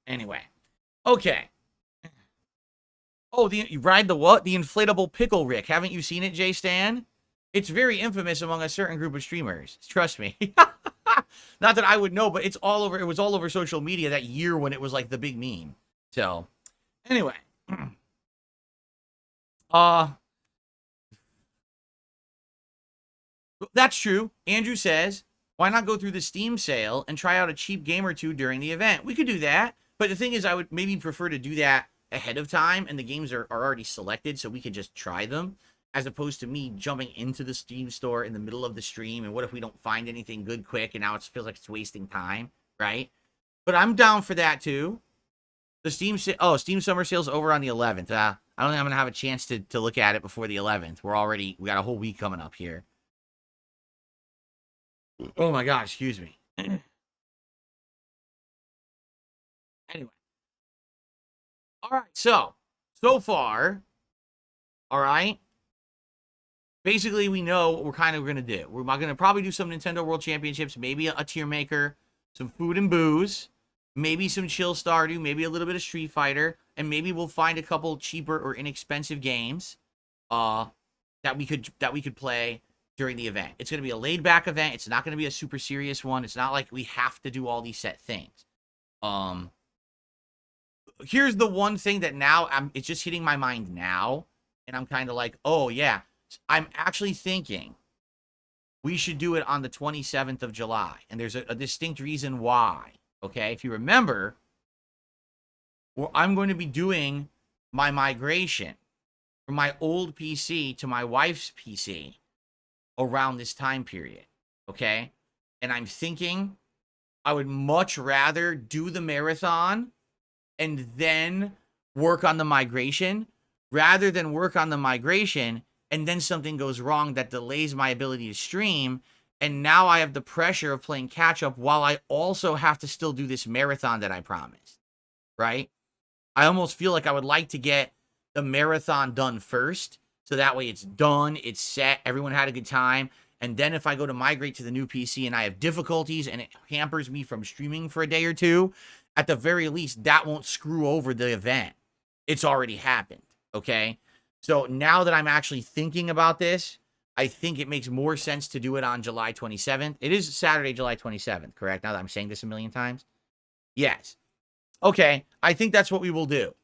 Anyway. Okay. Oh, you ride the what? The inflatable pickle Rick. Haven't you seen it, Jay Stan? It's very infamous among a certain group of streamers. Trust me. Not that I would know, but it's all over. It was all over social media that year when it was like the big meme. So, anyway. That's true. Andrew says, why not go through the Steam sale and try out a cheap game or two during the event? We could do that. But the thing is, I would maybe prefer to do that ahead of time, and the games are already selected, so we could just try them, as opposed to me jumping into the Steam store in the middle of the stream, and what if we don't find anything good quick, and now it feels like it's wasting time, right? But I'm down for that, too. The Steam Summer Sale's over on the 11th. I don't think I'm going to have a chance to look at it before the 11th. We got a whole week coming up here. Oh my God, excuse me. Anyway. All right, so far, all right, basically we know what we're kind of going to do. We're going to probably do some Nintendo World Championships, maybe a tier maker, some food and booze, maybe some chill Stardew, maybe a little bit of Street Fighter, and maybe we'll find a couple cheaper or inexpensive games that we could play during the event. It's going to be a laid-back event. It's not going to be a super serious one. It's not like we have to do all these set things. Here's the one thing that now it's just hitting my mind now, and I'm kind of like, oh yeah, I'm actually thinking we should do it on the 27th of July, and there's a distinct reason why. Okay, if you remember, I'm going to be doing my migration from my old PC to my wife's PC around this time period. Okay, and I'm thinking I would much rather do the marathon and then work on the migration, rather than work on the migration and then something goes wrong that delays my ability to stream, and now I have the pressure of playing catch up while I also have to still do this marathon that I promised, right? I almost feel like I would like to get the marathon done first, so that way it's done, it's set, everyone had a good time, and then if I go to migrate to the new PC and I have difficulties and it hampers me from streaming for a day or two, at the very least, that won't screw over the event. It's already happened, okay? So now that I'm actually thinking about this, I think it makes more sense to do it on July 27th. It is Saturday, July 27th, correct? Now that I'm saying this a million times? Yes. Okay, I think that's what we will do.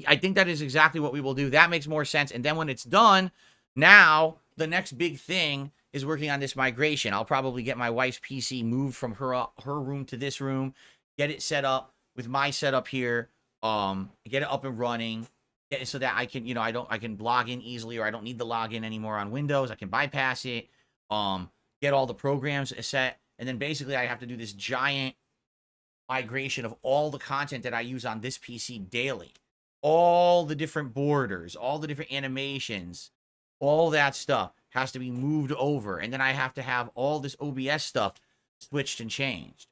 I think that is exactly what we will do. That makes more sense. And then when it's done, now the next big thing is working on this migration. I'll probably get my wife's PC moved from her room to this room, get it set up with my setup here, get it up and running, get it so that I can, I can log in easily, or I don't need the login anymore on Windows. I can bypass it, get all the programs set, and then basically I have to do this giant migration of all the content that I use on this PC daily. All the different borders, all the different animations, all that stuff has to be moved over, and then I have to have all this OBS stuff switched and changed.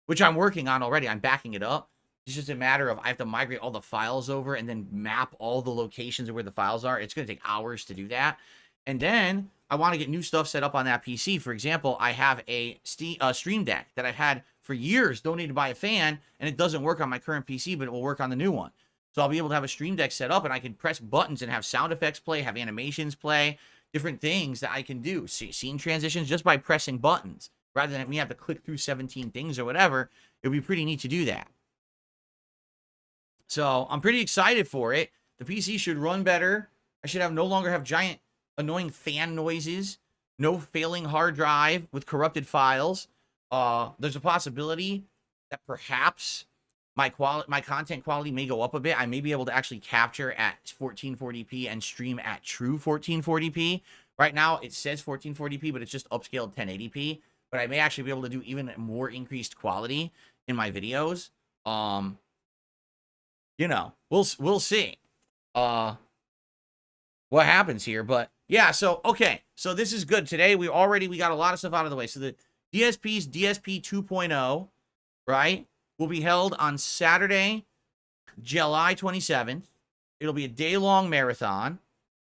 Which I'm working on already. I'm backing it up. It's just a matter of I have to migrate all the files over and then map all the locations of where the files are. It's going to take hours to do that. And then I want to get new stuff set up on that PC. For example, I have a Stream Deck that I've had for years, donated by a fan, and it doesn't work on my current PC, but it will work on the new one. So I'll be able to have a Stream Deck set up, and I can press buttons and have sound effects play, have animations play, different things that I can do. Scene transitions just by pressing buttons. Rather than me have to click through 17 things or whatever, it would be pretty neat to do that. So I'm pretty excited for it. The PC should run better. I should no longer have giant annoying fan noises, no failing hard drive with corrupted files. There's a possibility that perhaps my content quality may go up a bit. I may be able to actually capture at 1440p and stream at true 1440p. Right now it says 1440p, but it's just upscaled 1080p. But I may actually be able to do even more increased quality in my videos. We'll see what happens here. But yeah, so okay, so this is good. Today we got a lot of stuff out of the way. So the DSP's DSP 2.0, right, will be held on Saturday, July 27th. It'll be a day-long marathon.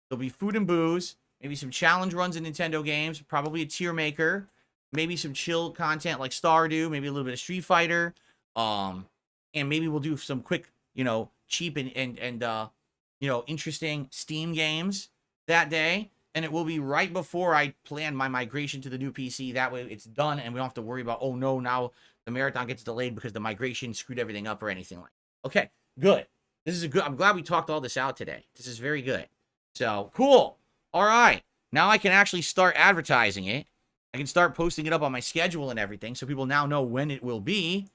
There'll be food and booze, maybe some challenge runs in Nintendo games, probably a tier maker, maybe some chill content like Stardew, maybe a little bit of Street Fighter, and maybe we'll do some quick, cheap and interesting Steam games that day. And it will be right before I plan my migration to the new PC. That way it's done and we don't have to worry about, oh no, now the marathon gets delayed because the migration screwed everything up or anything like that. Okay, good. This is good. I'm glad we talked all this out today. This is very good. So, cool. All right. Now I can actually start advertising it. I can start posting it up on my schedule and everything so people now know when it will be.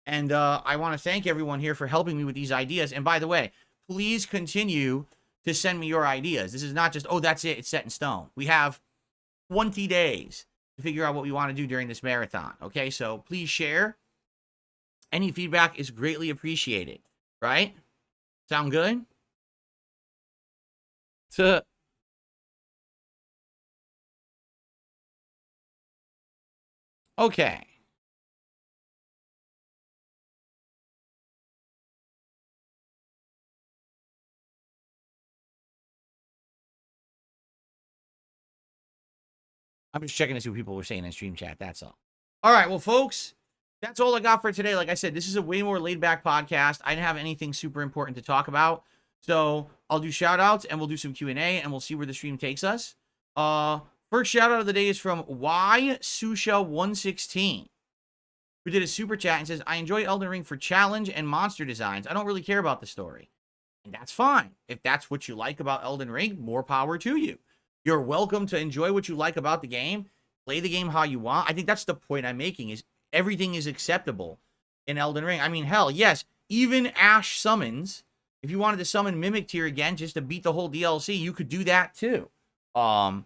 And I want to thank everyone here for helping me with these ideas. And by the way, please continue to send me your ideas. This is not just, oh, that's it, it's set in stone. We have 20 days to figure out what we want to do during this marathon, okay? So please share. Any feedback is greatly appreciated, right? Sound good? Okay. I'm just checking to see what people were saying in stream chat. That's all. All right. Well, folks, that's all I got for today. Like I said, this is a way more laid back podcast. I didn't have anything super important to talk about. So I'll do shout outs and we'll do some Q&A and we'll see where the stream takes us. First shout out of the day is from YSusha116, who did a super chat and says, I enjoy Elden Ring for challenge and monster designs. I don't really care about the story. And that's fine. If that's what you like about Elden Ring, more power to you. You're welcome to enjoy what you like about the game. Play the game how you want. I think that's the point I'm making, is everything is acceptable in Elden Ring. I mean, hell, yes, even Ash summons. If you wanted to summon Mimic Tier again just to beat the whole DLC, you could do that too. No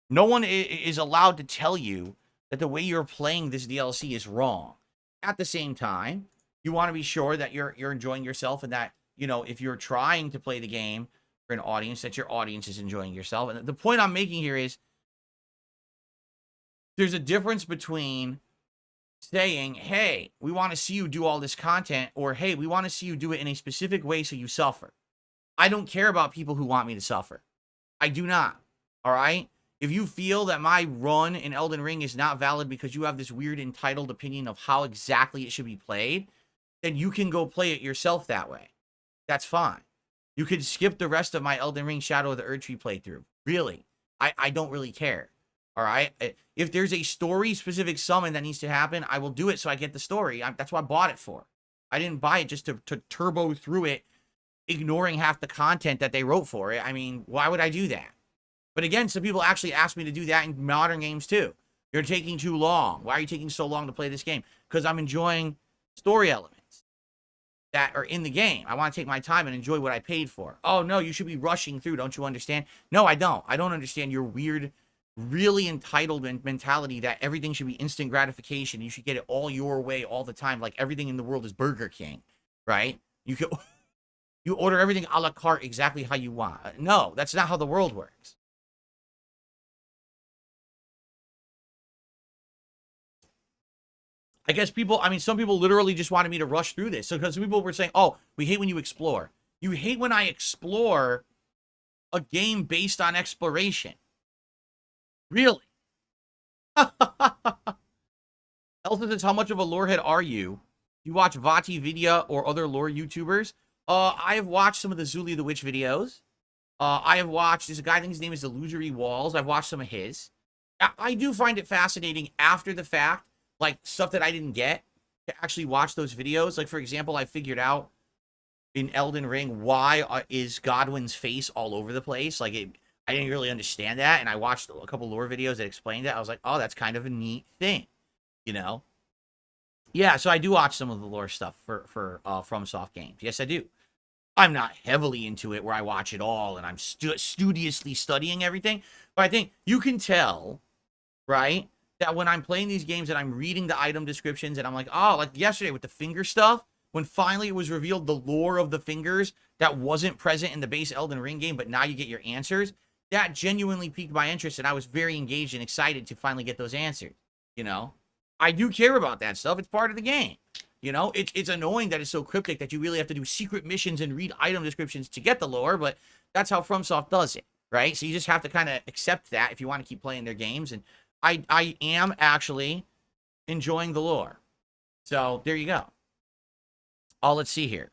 one is allowed to tell you that the way you're playing this DLC is wrong. At the same time, you want to be sure that you're enjoying yourself and that, if you're trying to play the game for an audience, that your audience is enjoying yourself. And the point I'm making here is there's a difference between saying, hey, we want to see you do all this content, or hey, we want to see you do it in a specific way so you suffer. I don't care about people who want me to suffer. I do not. All right? If you feel that my run in Elden Ring is not valid because you have this weird entitled opinion of how exactly it should be played, then you can go play it yourself that way. That's fine. You could skip the rest of my Elden Ring Shadow of the Erdtree playthrough. Really. I don't really care. All right? If there's a story-specific summon that needs to happen, I will do it so I get the story. That's what I bought it for. I didn't buy it just to turbo through it, ignoring half the content that they wrote for it. I mean, why would I do that? But again, some people actually ask me to do that in modern games too. You're taking too long. Why are you taking so long to play this game? Because I'm enjoying story elements that are in the game. I want to take my time and enjoy what I paid for. Oh, no, you should be rushing through. Don't you understand? No, I don't. I don't understand your weird, really entitled mentality that everything should be instant gratification. You should get it all your way all the time. Like everything in the world is Burger King, right? You order everything a la carte exactly how you want. No, that's not how the world works. I guess some people literally just wanted me to rush through this. So because people were saying, oh, we hate when you explore. You hate when I explore a game based on exploration. Really? Elton says, how much of a lorehead are you? You watch Vati Vidya or other lore YouTubers? I have watched some of the Zuli the Witch videos. I have watched, there's a guy, I think his name is Illusory Walls. I've watched some of his. I do find it fascinating after the fact, like stuff that I didn't get, to actually watch those videos. Like, for example, I figured out in Elden Ring why is Godwin's face all over the place. Like, I didn't really understand that, and I watched a couple lore videos that explained it. I was like, oh, that's kind of a neat thing, Yeah, so I do watch some of the lore stuff for FromSoft games. Yes, I do. I'm not heavily into it where I watch it all and I'm studiously studying everything, but I think you can tell, right, that when I'm playing these games and I'm reading the item descriptions and I'm like, oh, like yesterday with the finger stuff, when finally it was revealed the lore of the fingers that wasn't present in the base Elden Ring game, but now you get your answers, that genuinely piqued my interest and I was very engaged and excited to finally get those answers, I do care about that stuff. It's part of the game, You know, it's annoying that it's so cryptic that you really have to do secret missions and read item descriptions to get the lore, but that's how FromSoft does it, right? So you just have to kind of accept that if you want to keep playing their games. And I am actually enjoying the lore. So there you go. Let's see here.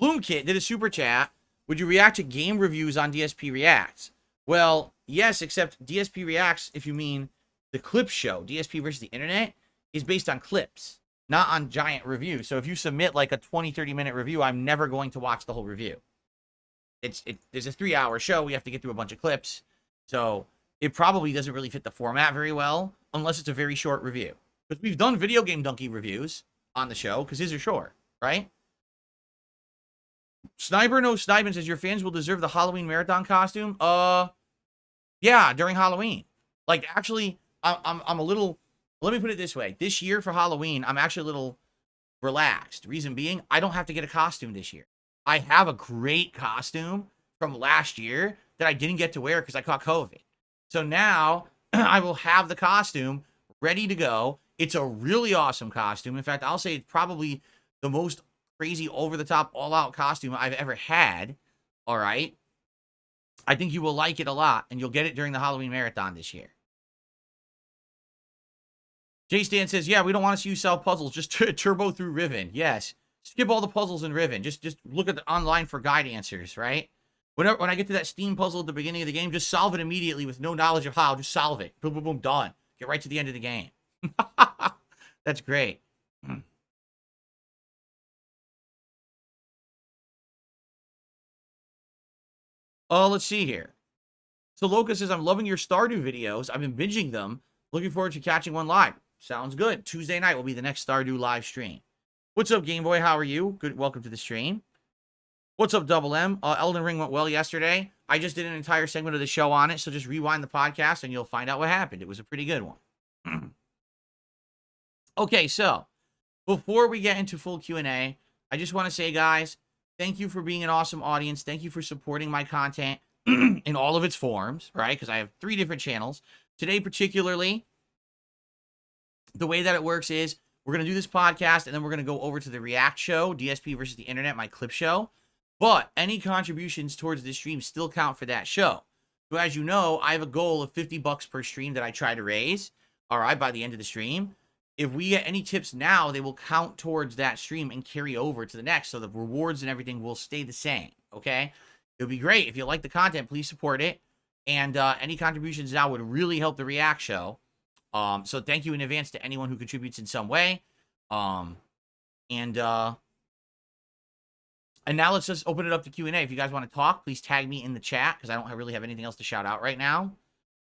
Bloomkit did a super chat. Would you react to game reviews on DSP Reacts? Well, yes, except DSP Reacts, if you mean the clip show, DSP versus the internet, is based on clips, not on giant reviews. So if you submit like a 20, 30-minute review, I'm never going to watch the whole review. There's a 3-hour show. We have to get through a bunch of clips. So it probably doesn't really fit the format very well, unless it's a very short review. But we've done video game donkey reviews on the show, because his are short, right? Sniper No Sniping says, your fans will deserve the Halloween marathon costume. Yeah, during Halloween. Like, actually, I'm a little, let me put it this way. This year for Halloween, I'm actually a little relaxed. Reason being, I don't have to get a costume this year. I have a great costume from last year that I didn't get to wear because I caught COVID. So now I will have the costume ready to go. It's a really awesome costume. In fact, I'll say it's probably the most crazy, over-the-top, all-out costume I've ever had. All right? I think you will like it a lot, and you'll get it during the Halloween marathon this year. Jay Stan says, yeah, we don't want to see you solve puzzles. Just turbo through Riven. Yes. Skip all the puzzles in Riven. Just look at the online for guide answers, right? When I get to that Steam puzzle at the beginning of the game, just solve it immediately with no knowledge of how. Just solve it. Boom, boom, boom, done. Get right to the end of the game. That's great. Let's see here. So Loca says, I'm loving your Stardew videos. I've been binging them. Looking forward to catching one live. Sounds good. Tuesday night will be the next Stardew live stream. What's up, Game Boy? How are you? Good. Welcome to the stream. What's up, Double M? Elden Ring went well yesterday. I just did an entire segment of the show on it, so just rewind the podcast and you'll find out what happened. It was a pretty good one. Okay, so before we get into full Q&A, I just want to say, guys, thank you for being an awesome audience. Thank you for supporting my content in all of its forms, right? Because I have 3 different channels. Today, particularly, the way that it works is we're going to do this podcast, and then we're going to go over to the React show, DSP versus the internet, my clip show. But any contributions towards this stream still count for that show. So as you know, I have a goal of $50 per stream that I try to raise, all right, by the end of the stream. If we get any tips now, they will count towards that stream and carry over to the next. So the rewards and everything will stay the same, okay? It would be great. If you like the content, please support it. And any contributions now would really help the React show. So thank you in advance to anyone who contributes in some way. And now let's just open it up to Q&A. If you guys want to talk, please tag me in the chat because I don't really have anything else to shout out right now.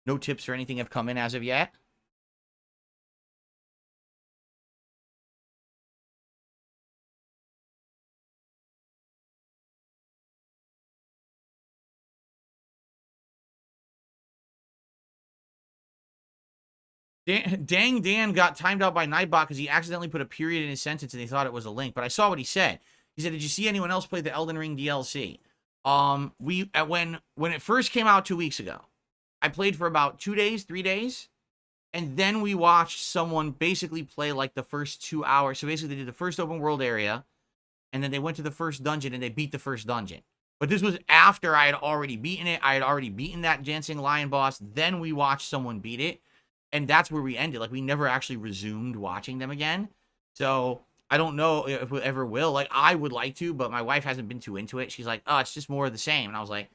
No tips or anything have come in as of yet. Dang Dan got timed out by Nightbot because he accidentally put a period in his sentence and they thought it was a link. But I saw what he said. He said, did you see anyone else play the Elden Ring DLC? When it first came out 2 weeks ago, I played for about 2 days, 3 days. And then we watched someone basically play like the first 2 hours. So basically they did the first open world area. And then they went to the first dungeon and they beat the first dungeon. But this was after I had already beaten it. I had already beaten that Dancing Lion boss. Then we watched someone beat it. And that's where we ended. Like, we never actually resumed watching them again. So, I don't know if we ever will. Like, I would like to, but my wife hasn't been too into it. She's like, oh, it's just more of the same. And I was like,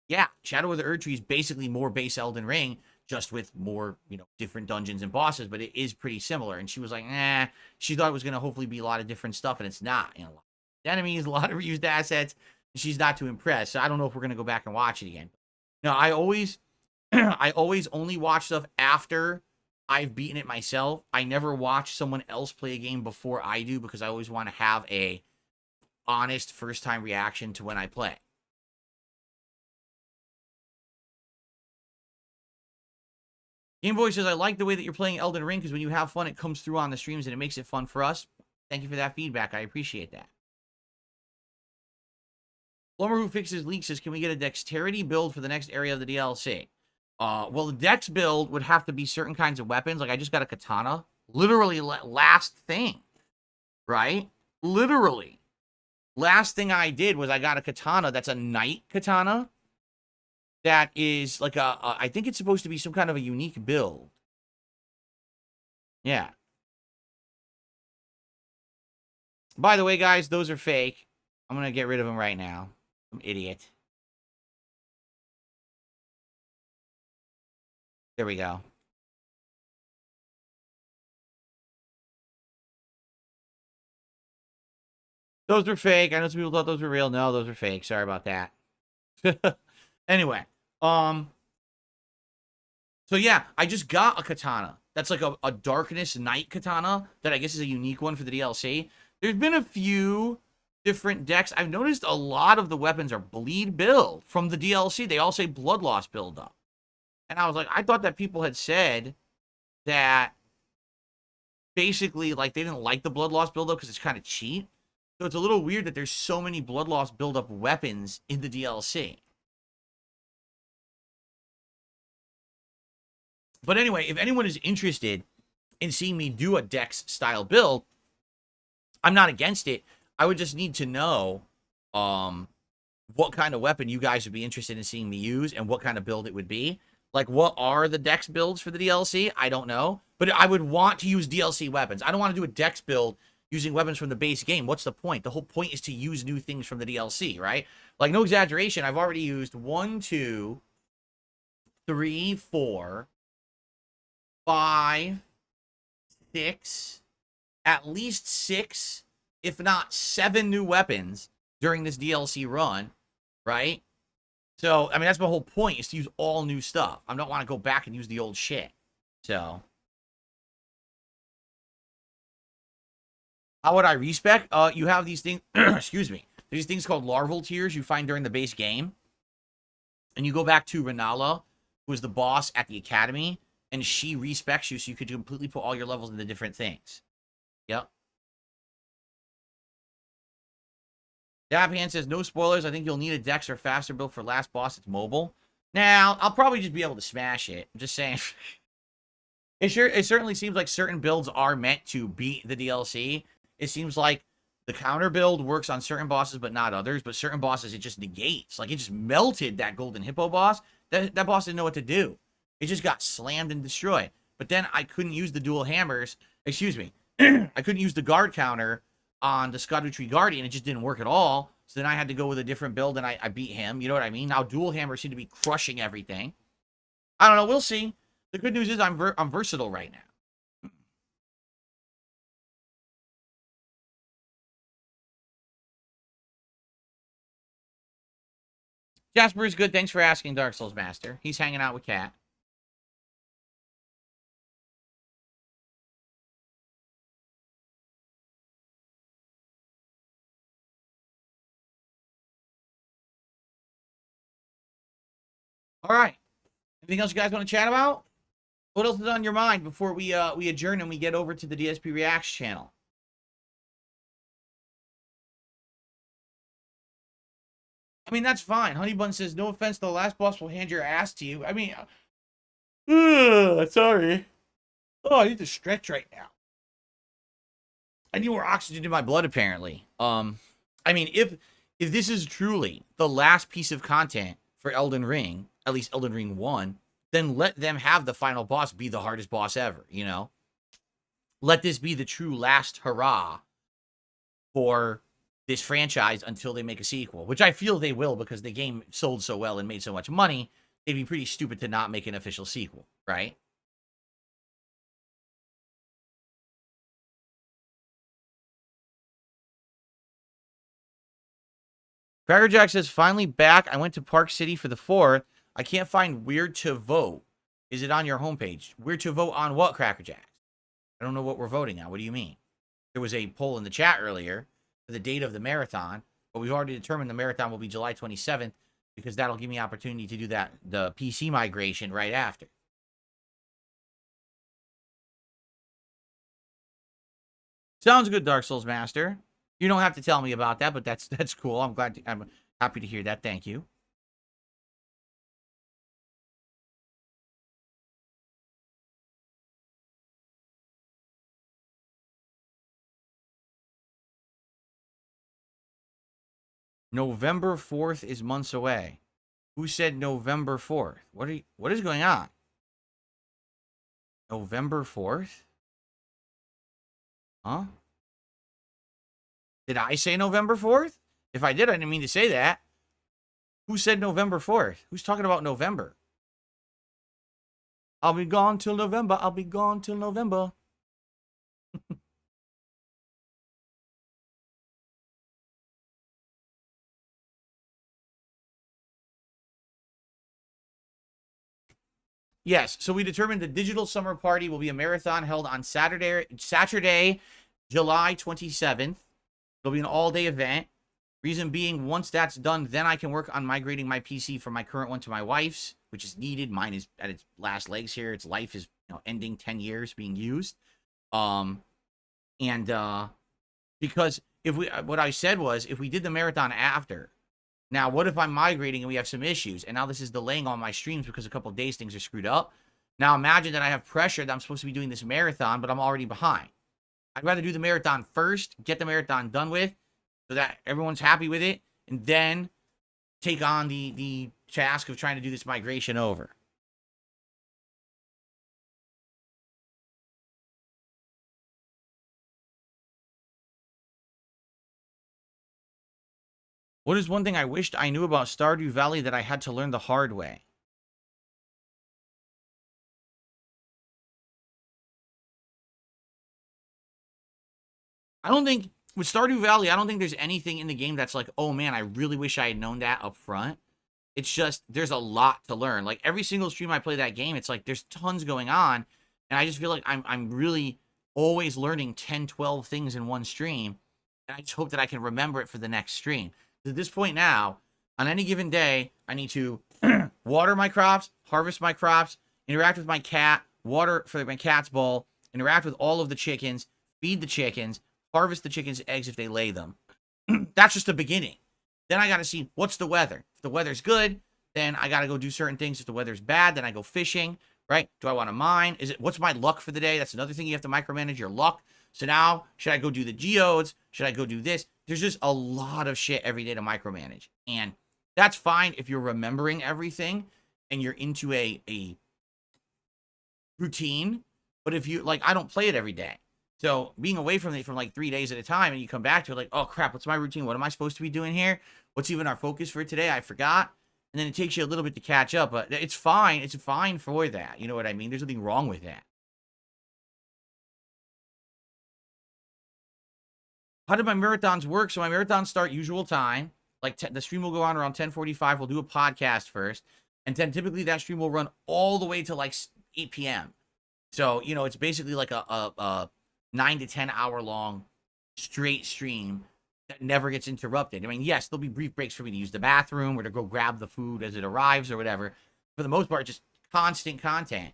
yeah, Shadow of the Erdtree is basically more base Elden Ring, just with more, different dungeons and bosses, but it is pretty similar. And she was like, nah. She thought it was going to hopefully be a lot of different stuff, and it's not. A lot of enemies, a lot of reused assets. And she's not too impressed. So, I don't know if we're going to go back and watch it again. No, I always only watch stuff after I've beaten it myself. I never watch someone else play a game before I do because I always want to have a honest first-time reaction to when I play. Game Boy says, I like the way that you're playing Elden Ring because when you have fun, it comes through on the streams and it makes it fun for us. Thank you for that feedback. I appreciate that. Plumber Who Fixes Leaks says, can we get a dexterity build for the next area of the DLC? Well, the dex build would have to be certain kinds of weapons. Like, I just got a katana Literally last thing, right? Literally. Last thing I did was I got a katana that's a knight katana that is like I think it's supposed to be some kind of a unique build. Yeah. By the way, guys, those are fake. I'm going to get rid of them right now. I'm an idiot. There we go. Those are fake. I know some people thought those were real. No, those are fake. Sorry about that. Anyway, so yeah, I just got a katana. That's like a darkness knight katana that I guess is a unique one for the DLC. There's been a few different decks. I've noticed a lot of the weapons are bleed build from the DLC. They all say blood loss build up. And I was like, I thought that people had said that basically like they didn't like the blood loss build up because it's kind of cheap. So it's a little weird that there's so many blood loss build up weapons in the DLC. But anyway, if anyone is interested in seeing me do a Dex style build, I'm not against it. I would just need to know what kind of weapon you guys would be interested in seeing me use and what kind of build it would be. Like, what are the Dex builds for the DLC? I don't know. But I would want to use DLC weapons. I don't want to do a Dex build using weapons from the base game. What's the point? The whole point is to use new things from the DLC, right? Like, no exaggeration, I've already used 1, 2, 3, 4, 5, 6, at least 6, if not 7 new weapons during this DLC run, right? So, I mean, that's my whole point, is to use all new stuff. I don't want to go back and use the old shit. So, how would I respec? You have these things, excuse me, these things called larval tiers you find during the base game. And you go back to Renala, who is the boss at the academy, and she respecs you so you could completely put all your levels into different things. Yep. Dabhan says, no spoilers. I think you'll need a Dex or faster build for last boss. It's mobile. Now, I'll probably just be able to smash it. I'm just saying. It certainly seems like certain builds are meant to beat the DLC. It seems like the counter build works on certain bosses, but not others. But certain bosses, it just negates. Like, it just melted that Golden Hippo boss. That boss didn't know what to do. It just got slammed and destroyed. But then I couldn't use the dual hammers. Excuse me. I couldn't use the guard counter on the Erdtree Guardian. It just didn't work at all. So then I had to go with a different build, and I beat him. You know what I mean? Now dual hammers seem to be crushing everything. I don't know. We'll see. The good news is I'm versatile right now. Jasper is good. Thanks for asking, Dark Souls Master. He's hanging out with Kat. All right. Anything else you guys want to chat about? What else is on your mind before we adjourn and we get over to the DSP Reacts channel? I mean, that's fine. Honeybun says, no offense, the last boss will hand your ass to you. I mean, sorry. Oh, I need to stretch right now. I need more oxygen in my blood, apparently. I mean, if this is truly the last piece of content for Elden Ring, at least Elden Ring 1, then let them have the final boss be the hardest boss ever, you know? Let this be the true last hurrah for this franchise until they make a sequel, which I feel they will because the game sold so well and made so much money. It'd be pretty stupid to not make an official sequel, right? Crackerjack says, finally back. I went to Park City for the 4th. I can't find where to vote. Is it on your homepage? Where to vote on what, Crackerjack? I don't know what we're voting on. What do you mean? There was a poll in the chat earlier for the date of the marathon, but we've already determined the marathon will be July 27th because that'll give me opportunity to do the PC migration right after. Sounds good, Dark Souls Master. You don't have to tell me about that, but that's cool. I'm happy to hear that. Thank you. November 4th is months away. Who said November 4th? What is going on? November 4th? Huh? Did I say November 4th? If I did, I didn't mean to say that. Who said November 4th? Who's talking about November? I'll be gone till November. I'll be gone till November. Yes, so we determined the digital summer party will be a marathon held on Saturday, July 27th. It'll be an all-day event. Reason being, once that's done, then I can work on migrating my PC from my current one to my wife's, which is needed. Mine is at its last legs here. Its life is, ending 10 years being used. Because what I said was, if we did the marathon after, now what if I'm migrating and we have some issues, and now this is delaying all my streams because a couple of days things are screwed up. Now imagine that I have pressure that I'm supposed to be doing this marathon, but I'm already behind. I'd rather do the marathon first, get the marathon done with, so that everyone's happy with it, and then take on the task of trying to do this migration over. What is one thing I wished I knew about Stardew Valley that I had to learn the hard way? I don't think, with Stardew Valley, I don't think there's anything in the game that's like, oh man, I really wish I had known that up front. It's just, there's a lot to learn. Like, every single stream I play that game, it's like, there's tons going on, and I just feel like I'm really always learning 10, 12 things in one stream, and I just hope that I can remember it for the next stream. At this point now, on any given day, I need to water my crops, harvest my crops, interact with my cat, water for my cat's bowl, interact with all of the chickens, feed the chickens, harvest the chickens' eggs if they lay them. That's just the beginning. Then I got to see what's the weather. If the weather's good, then I got to go do certain things. If the weather's bad, then I go fishing, right? Do I want to mine? What's my luck for the day? That's another thing you have to micromanage your luck. So now, should I go do the geodes? Should I go do this? There's just a lot of shit every day to micromanage. And that's fine if you're remembering everything and you're into a routine. But if you, like, I don't play it every day. So being away from it for like 3 days at a time, and you come back to it like, oh crap, what's my routine? What am I supposed to be doing here? What's even our focus for today? I forgot. And then it takes you a little bit to catch up, but it's fine. It's fine for that. You know what I mean? There's nothing wrong with that. How did my marathons work? So my marathons start usual time. Like the stream will go on around 10:45. We'll do a podcast first. And then typically that stream will run all the way to like 8 p.m. So, it's basically like a 9 to 10 hour long straight stream that never gets interrupted. I mean, yes, there'll be brief breaks for me to use the bathroom or to go grab the food as it arrives or whatever. For the most part, just constant content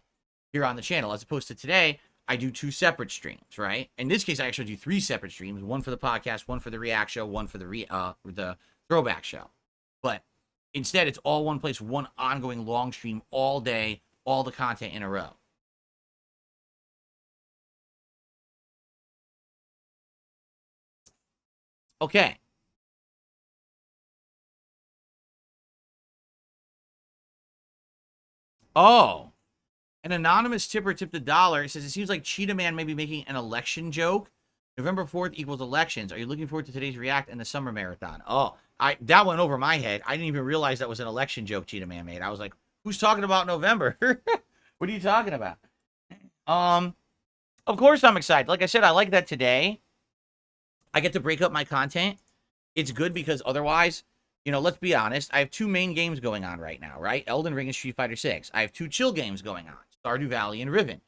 here on the channel, as opposed to today, I do 2 separate streams, right? In this case, I actually do 3 separate streams, one for the podcast, one for the react show, one for the throwback show. But instead, it's all one place, one ongoing long stream all day, all the content in a row. Okay. Oh. An anonymous tipper tipped $1. It says, it seems like Cheetah Man may be making an election joke. November 4th equals elections. Are you looking forward to today's React and the summer marathon? Oh, that went over my head. I didn't even realize that was an election joke Cheetah Man made. I was like, who's talking about November? What are you talking about? Of course I'm excited. Like I said, I like that today I get to break up my content. It's good because otherwise, let's be honest. I have 2 main games going on right now, right? Elden Ring and Street Fighter 6. I have 2 chill games going on, Stardew Valley and Riven.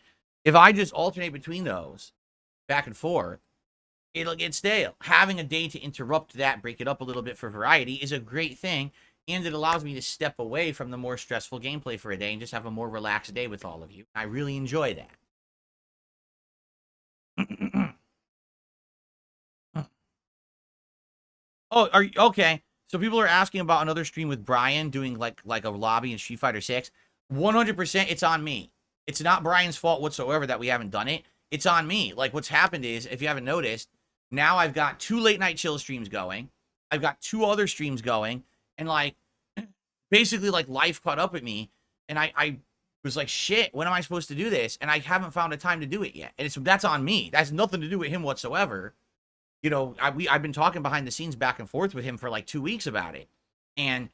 If I just alternate between those, back and forth, it'll get stale. Having a day to interrupt that, break it up a little bit for variety is a great thing, and it allows me to step away from the more stressful gameplay for a day and just have a more relaxed day with all of you. I really enjoy that. Oh, are you okay? So people are asking about another stream with Brian doing like a lobby in Street Fighter 6. 100% it's on me. It's not Brian's fault whatsoever that we haven't done it. It's on me. Like, what's happened is, if you haven't noticed, now I've got 2 late night chill streams going. I've got 2 other streams going, and, like, basically, like, life caught up with me, and I was like, shit, when am I supposed to do this? And I haven't found a time to do it yet. And that's on me. That's nothing to do with him whatsoever. You know, I've been talking behind the scenes back and forth with him for like 2 weeks about it. And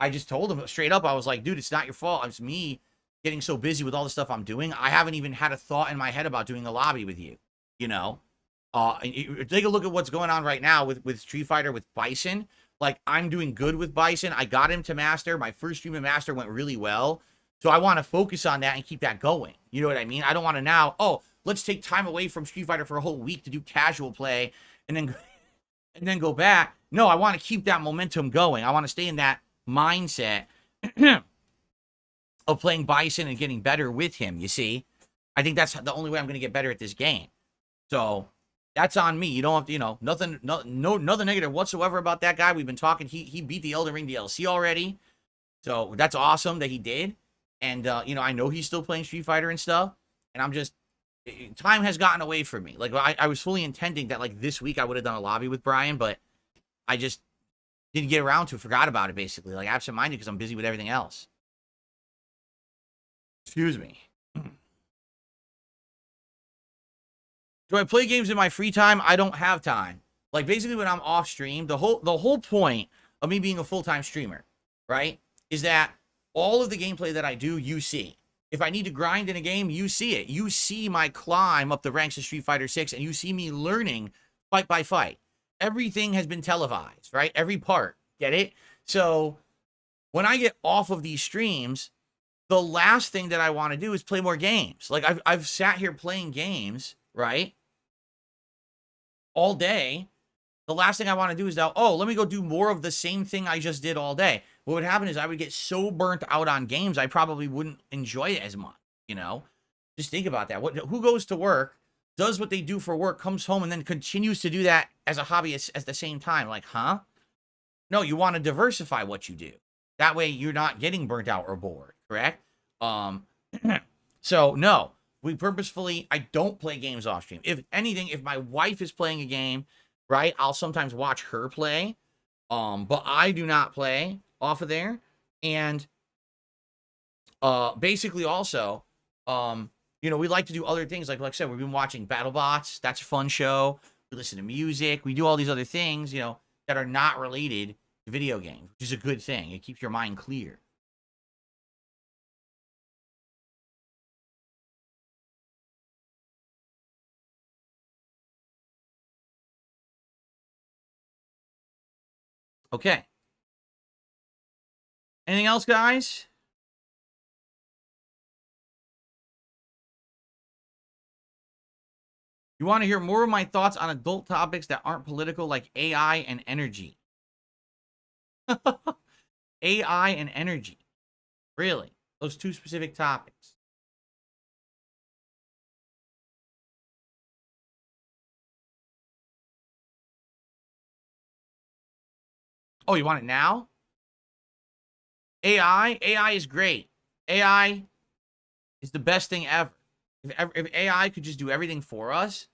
I just told him straight up, I was like, dude, it's not your fault. It's me getting so busy with all the stuff I'm doing. I haven't even had a thought in my head about doing a lobby with you, you know? Take a look at what's going on right now with Street Fighter with Bison. Like, I'm doing good with Bison. I got him to Master. My first stream of Master went really well. So I want to focus on that and keep that going. You know what I mean? I don't want to now, oh, let's take time away from Street Fighter for a whole week to do casual play and then go back. No, I want to keep that momentum going. I want to stay in that mindset of playing Bison and getting better with him, you see? I think that's the only way I'm going to get better at this game. So that's on me. You don't have to, you know, nothing negative whatsoever about that guy. We've been talking. He beat the Elden Ring DLC already. So that's awesome that he did. And, you know, I know he's still playing Street Fighter and stuff. And I'm just, time has gotten away from me. Like, I was fully intending that, like, this week I would have done a lobby with Brian, but I just didn't get around to it, forgot about it, basically. Like, absent-minded because I'm busy with everything else. Excuse me. Do I play games in my free time? I don't have time. Like, basically, when I'm off stream, the whole point of me being a full-time streamer, right, is that all of the gameplay that I do, you see. If I need to grind in a game, you see it. You see my climb up the ranks of Street Fighter 6, and you see me learning fight by fight. Everything has been televised, right? Every part. Get it? So when I get off of these streams, the last thing that I want to do is play more games. Like, I've sat here playing games, right, all day. The last thing I want to do is now, oh, let me go do more of the same thing I just did all day. What would happen is I would get so burnt out on games, I probably wouldn't enjoy it as much, you know? Just think about that. Who goes to work, does what they do for work, comes home, and then continues to do that as a hobby at the same time? Like, huh? No, you want to diversify what you do. That way you're not getting burnt out or bored, correct? So, no. I don't play games off stream. If anything, if my wife is playing a game, right, I'll sometimes watch her play. But I do not play off of there. And basically also, you know, we like to do other things. Like I said, we've been watching BattleBots. That's a fun show. We listen to music. We do all these other things, you know, that are not related to video games, which is a good thing. It keeps your mind clear. Okay. Anything else, guys? You want to hear more of my thoughts on adult topics that aren't political, like AI and energy? AI and energy. Really? Those 2 specific topics. Oh, you want it now? AI is great. AI is the best thing ever. If AI could just do everything for us,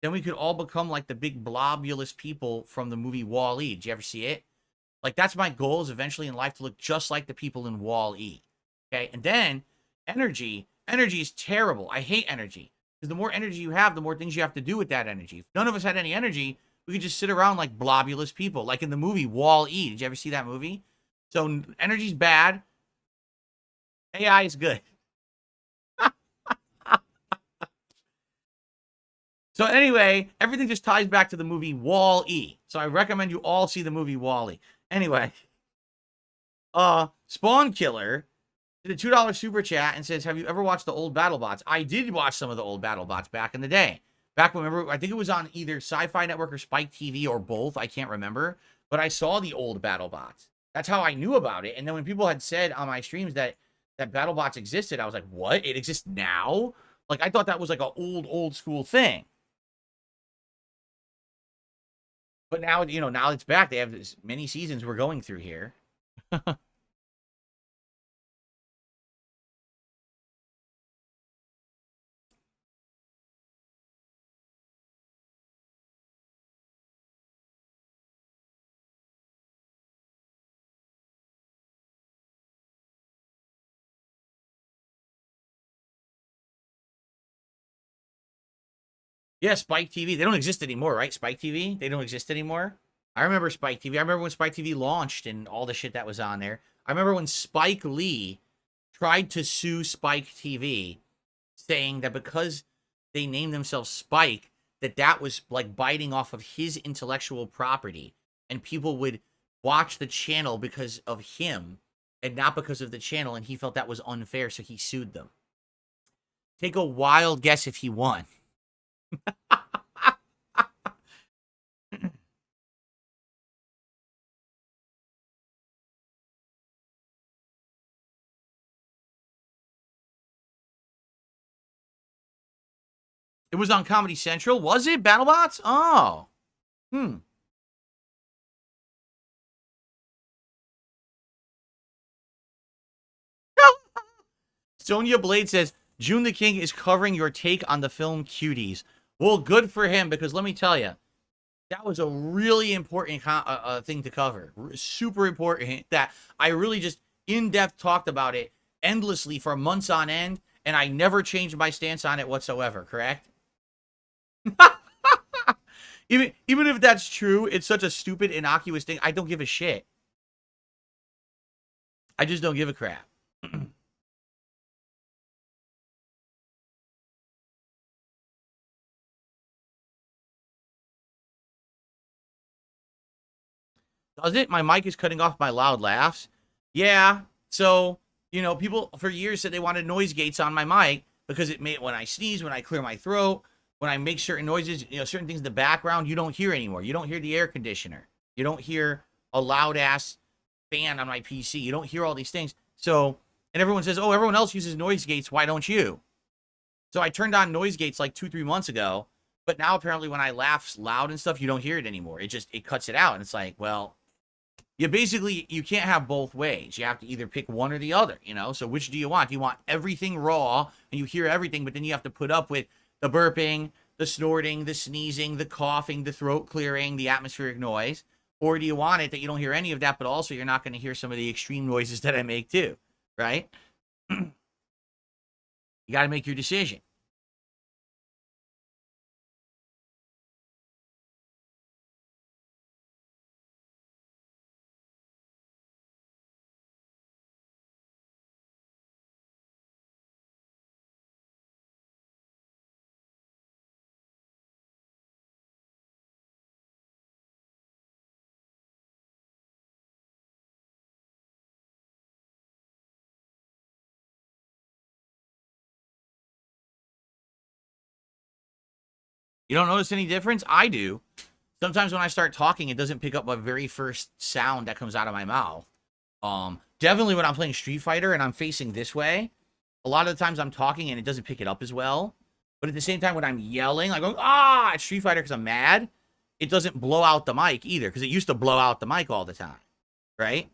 then we could all become like the big blobulous people from the movie Wall-E. Did you ever see it? Like, that's my goal, is eventually in life to look just like the people in Wall-E. Okay? And then energy is terrible. I hate energy. Because the more energy you have, the more things you have to do with that energy. If none of us had any energy, we could just sit around like blobulous people, like in the movie Wall-E. Did you ever see that movie? So energy's bad. AI is good. So anyway, everything just ties back to the movie Wall-E. So I recommend you all see the movie Wall-E. Anyway, Spawn Killer did a $2 super chat and says, have you ever watched the old BattleBots? I did watch some of the old BattleBots back in the day. Back when, remember, I think it was on either Sci-Fi Network or Spike TV or both. I can't remember. But I saw the old BattleBots. That's how I knew about it. And then when people had said on my streams that BattleBots existed, I was like, what? It exists now? Like, I thought that was like an old school thing. But now, you know, now it's back. They have this many seasons we're going through here. Yeah, Spike TV. They don't exist anymore, right? Spike TV? They don't exist anymore. I remember Spike TV. I remember when Spike TV launched and all the shit that was on there. I remember when Spike Lee tried to sue Spike TV, saying that because they named themselves Spike, that was like biting off of his intellectual property, and people would watch the channel because of him and not because of the channel, and he felt that was unfair, so he sued them. Take a wild guess if he won. It was on Comedy Central, was it? BattleBots? Oh. Hmm. Sonia Blade says, June the King is covering your take on the film Cuties. Well, good for him, because let me tell you, that was a really important thing to cover. Super important that I really just in-depth talked about it endlessly for months on end, and I never changed my stance on it whatsoever, correct? Even if that's true, it's such a stupid, innocuous thing. I don't give a shit. I just don't give a crap. Does it? My mic is cutting off my loud laughs. Yeah. So, people for years said they wanted noise gates on my mic because it made when I sneeze, when I clear my throat, when I make certain noises, certain things in the background, you don't hear anymore. You don't hear the air conditioner. You don't hear a loud ass fan on my PC. You don't hear all these things. So, and everyone says, oh, everyone else uses noise gates. Why don't you? So I turned on noise gates like 2-3 months ago, but now apparently when I laugh loud and stuff, you don't hear it anymore. It cuts it out. And it's like, well, you can't have both ways. You have to either pick one or the other, So which do you want? Do you want everything raw and you hear everything, but then you have to put up with the burping, the snorting, the sneezing, the coughing, the throat clearing, the atmospheric noise? Or do you want it that you don't hear any of that, but also you're not going to hear some of the extreme noises that I make too, right? You got to make your decision. You don't notice any difference? I do. Sometimes when I start talking, it doesn't pick up my very first sound that comes out of my mouth. Definitely when I'm playing Street Fighter and I'm facing this way, a lot of the times I'm talking and it doesn't pick it up as well. But at the same time, when I'm yelling, like going, at Street Fighter because I'm mad, it doesn't blow out the mic either, because it used to blow out the mic all the time, right?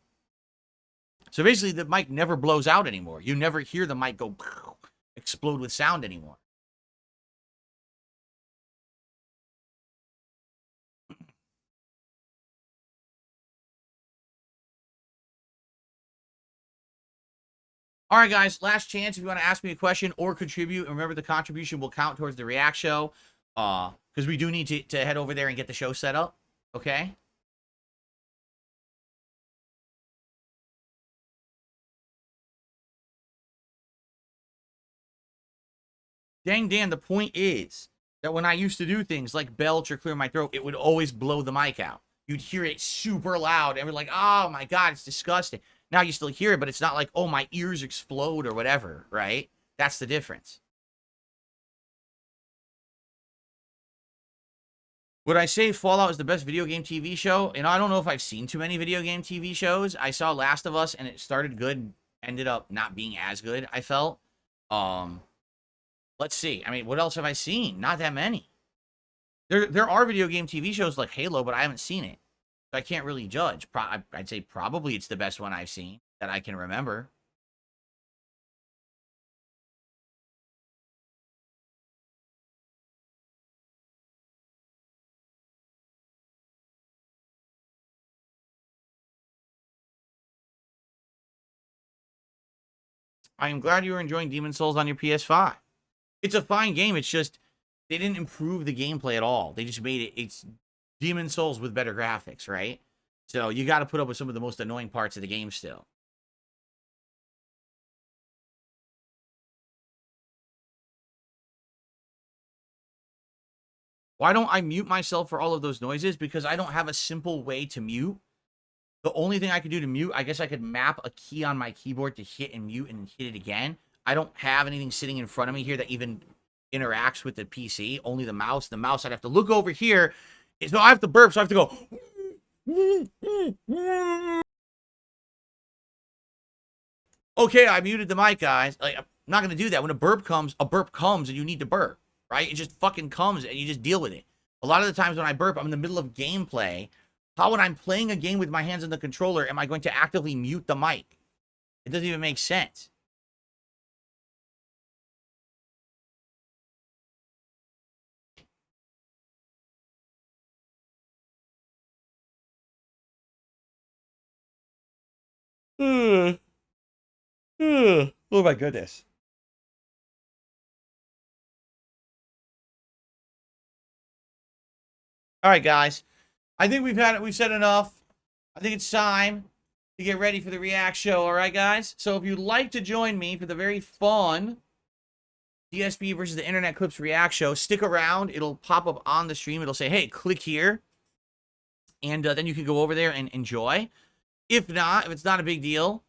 So basically, the mic never blows out anymore. You never hear the mic go explode with sound anymore. All right, guys, last chance if you want to ask me a question or contribute. And remember, the contribution will count towards the React show, because we do need to head over there and get the show set up, okay? Dang, Dan, the point is that when I used to do things like belch or clear my throat, it would always blow the mic out. You'd hear it super loud, and we're like, oh my God, it's disgusting. Now you still hear it, but it's not like, oh, my ears explode or whatever, right? That's the difference. Would I say Fallout is the best video game TV show? I don't know if I've seen too many video game TV shows. I saw Last of Us, and it started good, ended up not being as good, I felt. Let's see. I mean, what else have I seen? Not that many. There are video game TV shows like Halo, but I haven't seen it. So I can't really judge. I'd say probably it's the best one I've seen that I can remember. I am glad you were enjoying Demon Souls on your PS5. It's a fine game. It's just They didn't improve the gameplay at all. They just made it's Demon Souls with better graphics, right? So you got to put up with some of the most annoying parts of the game still. Why don't I mute myself for all of those noises? Because I don't have a simple way to mute. The only thing I could do to mute, I guess I could map a key on my keyboard to hit and mute and hit it again. I don't have anything sitting in front of me here that even interacts with the PC, only the mouse. The mouse, I'd have to look over here. So I have to burp, so I have to go. Okay, I muted the mic, guys. Like, I'm not going to do that. When a burp comes, and you need to burp, right? It just fucking comes, and you just deal with it. A lot of the times when I burp, I'm in the middle of gameplay. How, when I'm playing a game with my hands on the controller, am I going to actively mute the mic? It doesn't even make sense. Oh my goodness. All right, guys. I think we've said enough. I think it's time to get ready for the React show. All right, guys? So if you'd like to join me for the very fun DSP versus the Internet Clips React show, stick around. It'll pop up on the stream. It'll say, hey, click here. And then you can go over there and enjoy. If not, if it's not a big deal,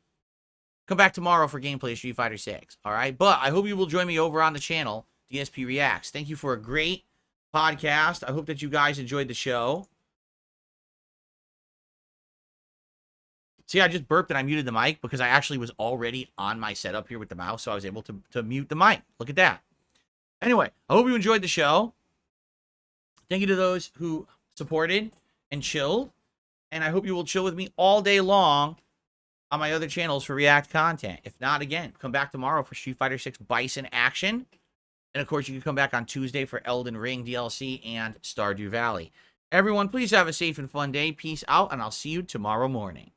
come back tomorrow for gameplay of Street Fighter 6. All right? But I hope you will join me over on the channel, DSP Reacts. Thank you for a great podcast. I hope that you guys enjoyed the show. See, I just burped and I muted the mic because I actually was already on my setup here with the mouse, so I was able to mute the mic. Look at that. Anyway, I hope you enjoyed the show. Thank you to those who supported and chilled. And I hope you will chill with me all day long on my other channels for React content. If not, again, come back tomorrow for Street Fighter 6 Bison action. And, of course, you can come back on Tuesday for Elden Ring DLC and Stardew Valley. Everyone, please have a safe and fun day. Peace out, and I'll see you tomorrow morning.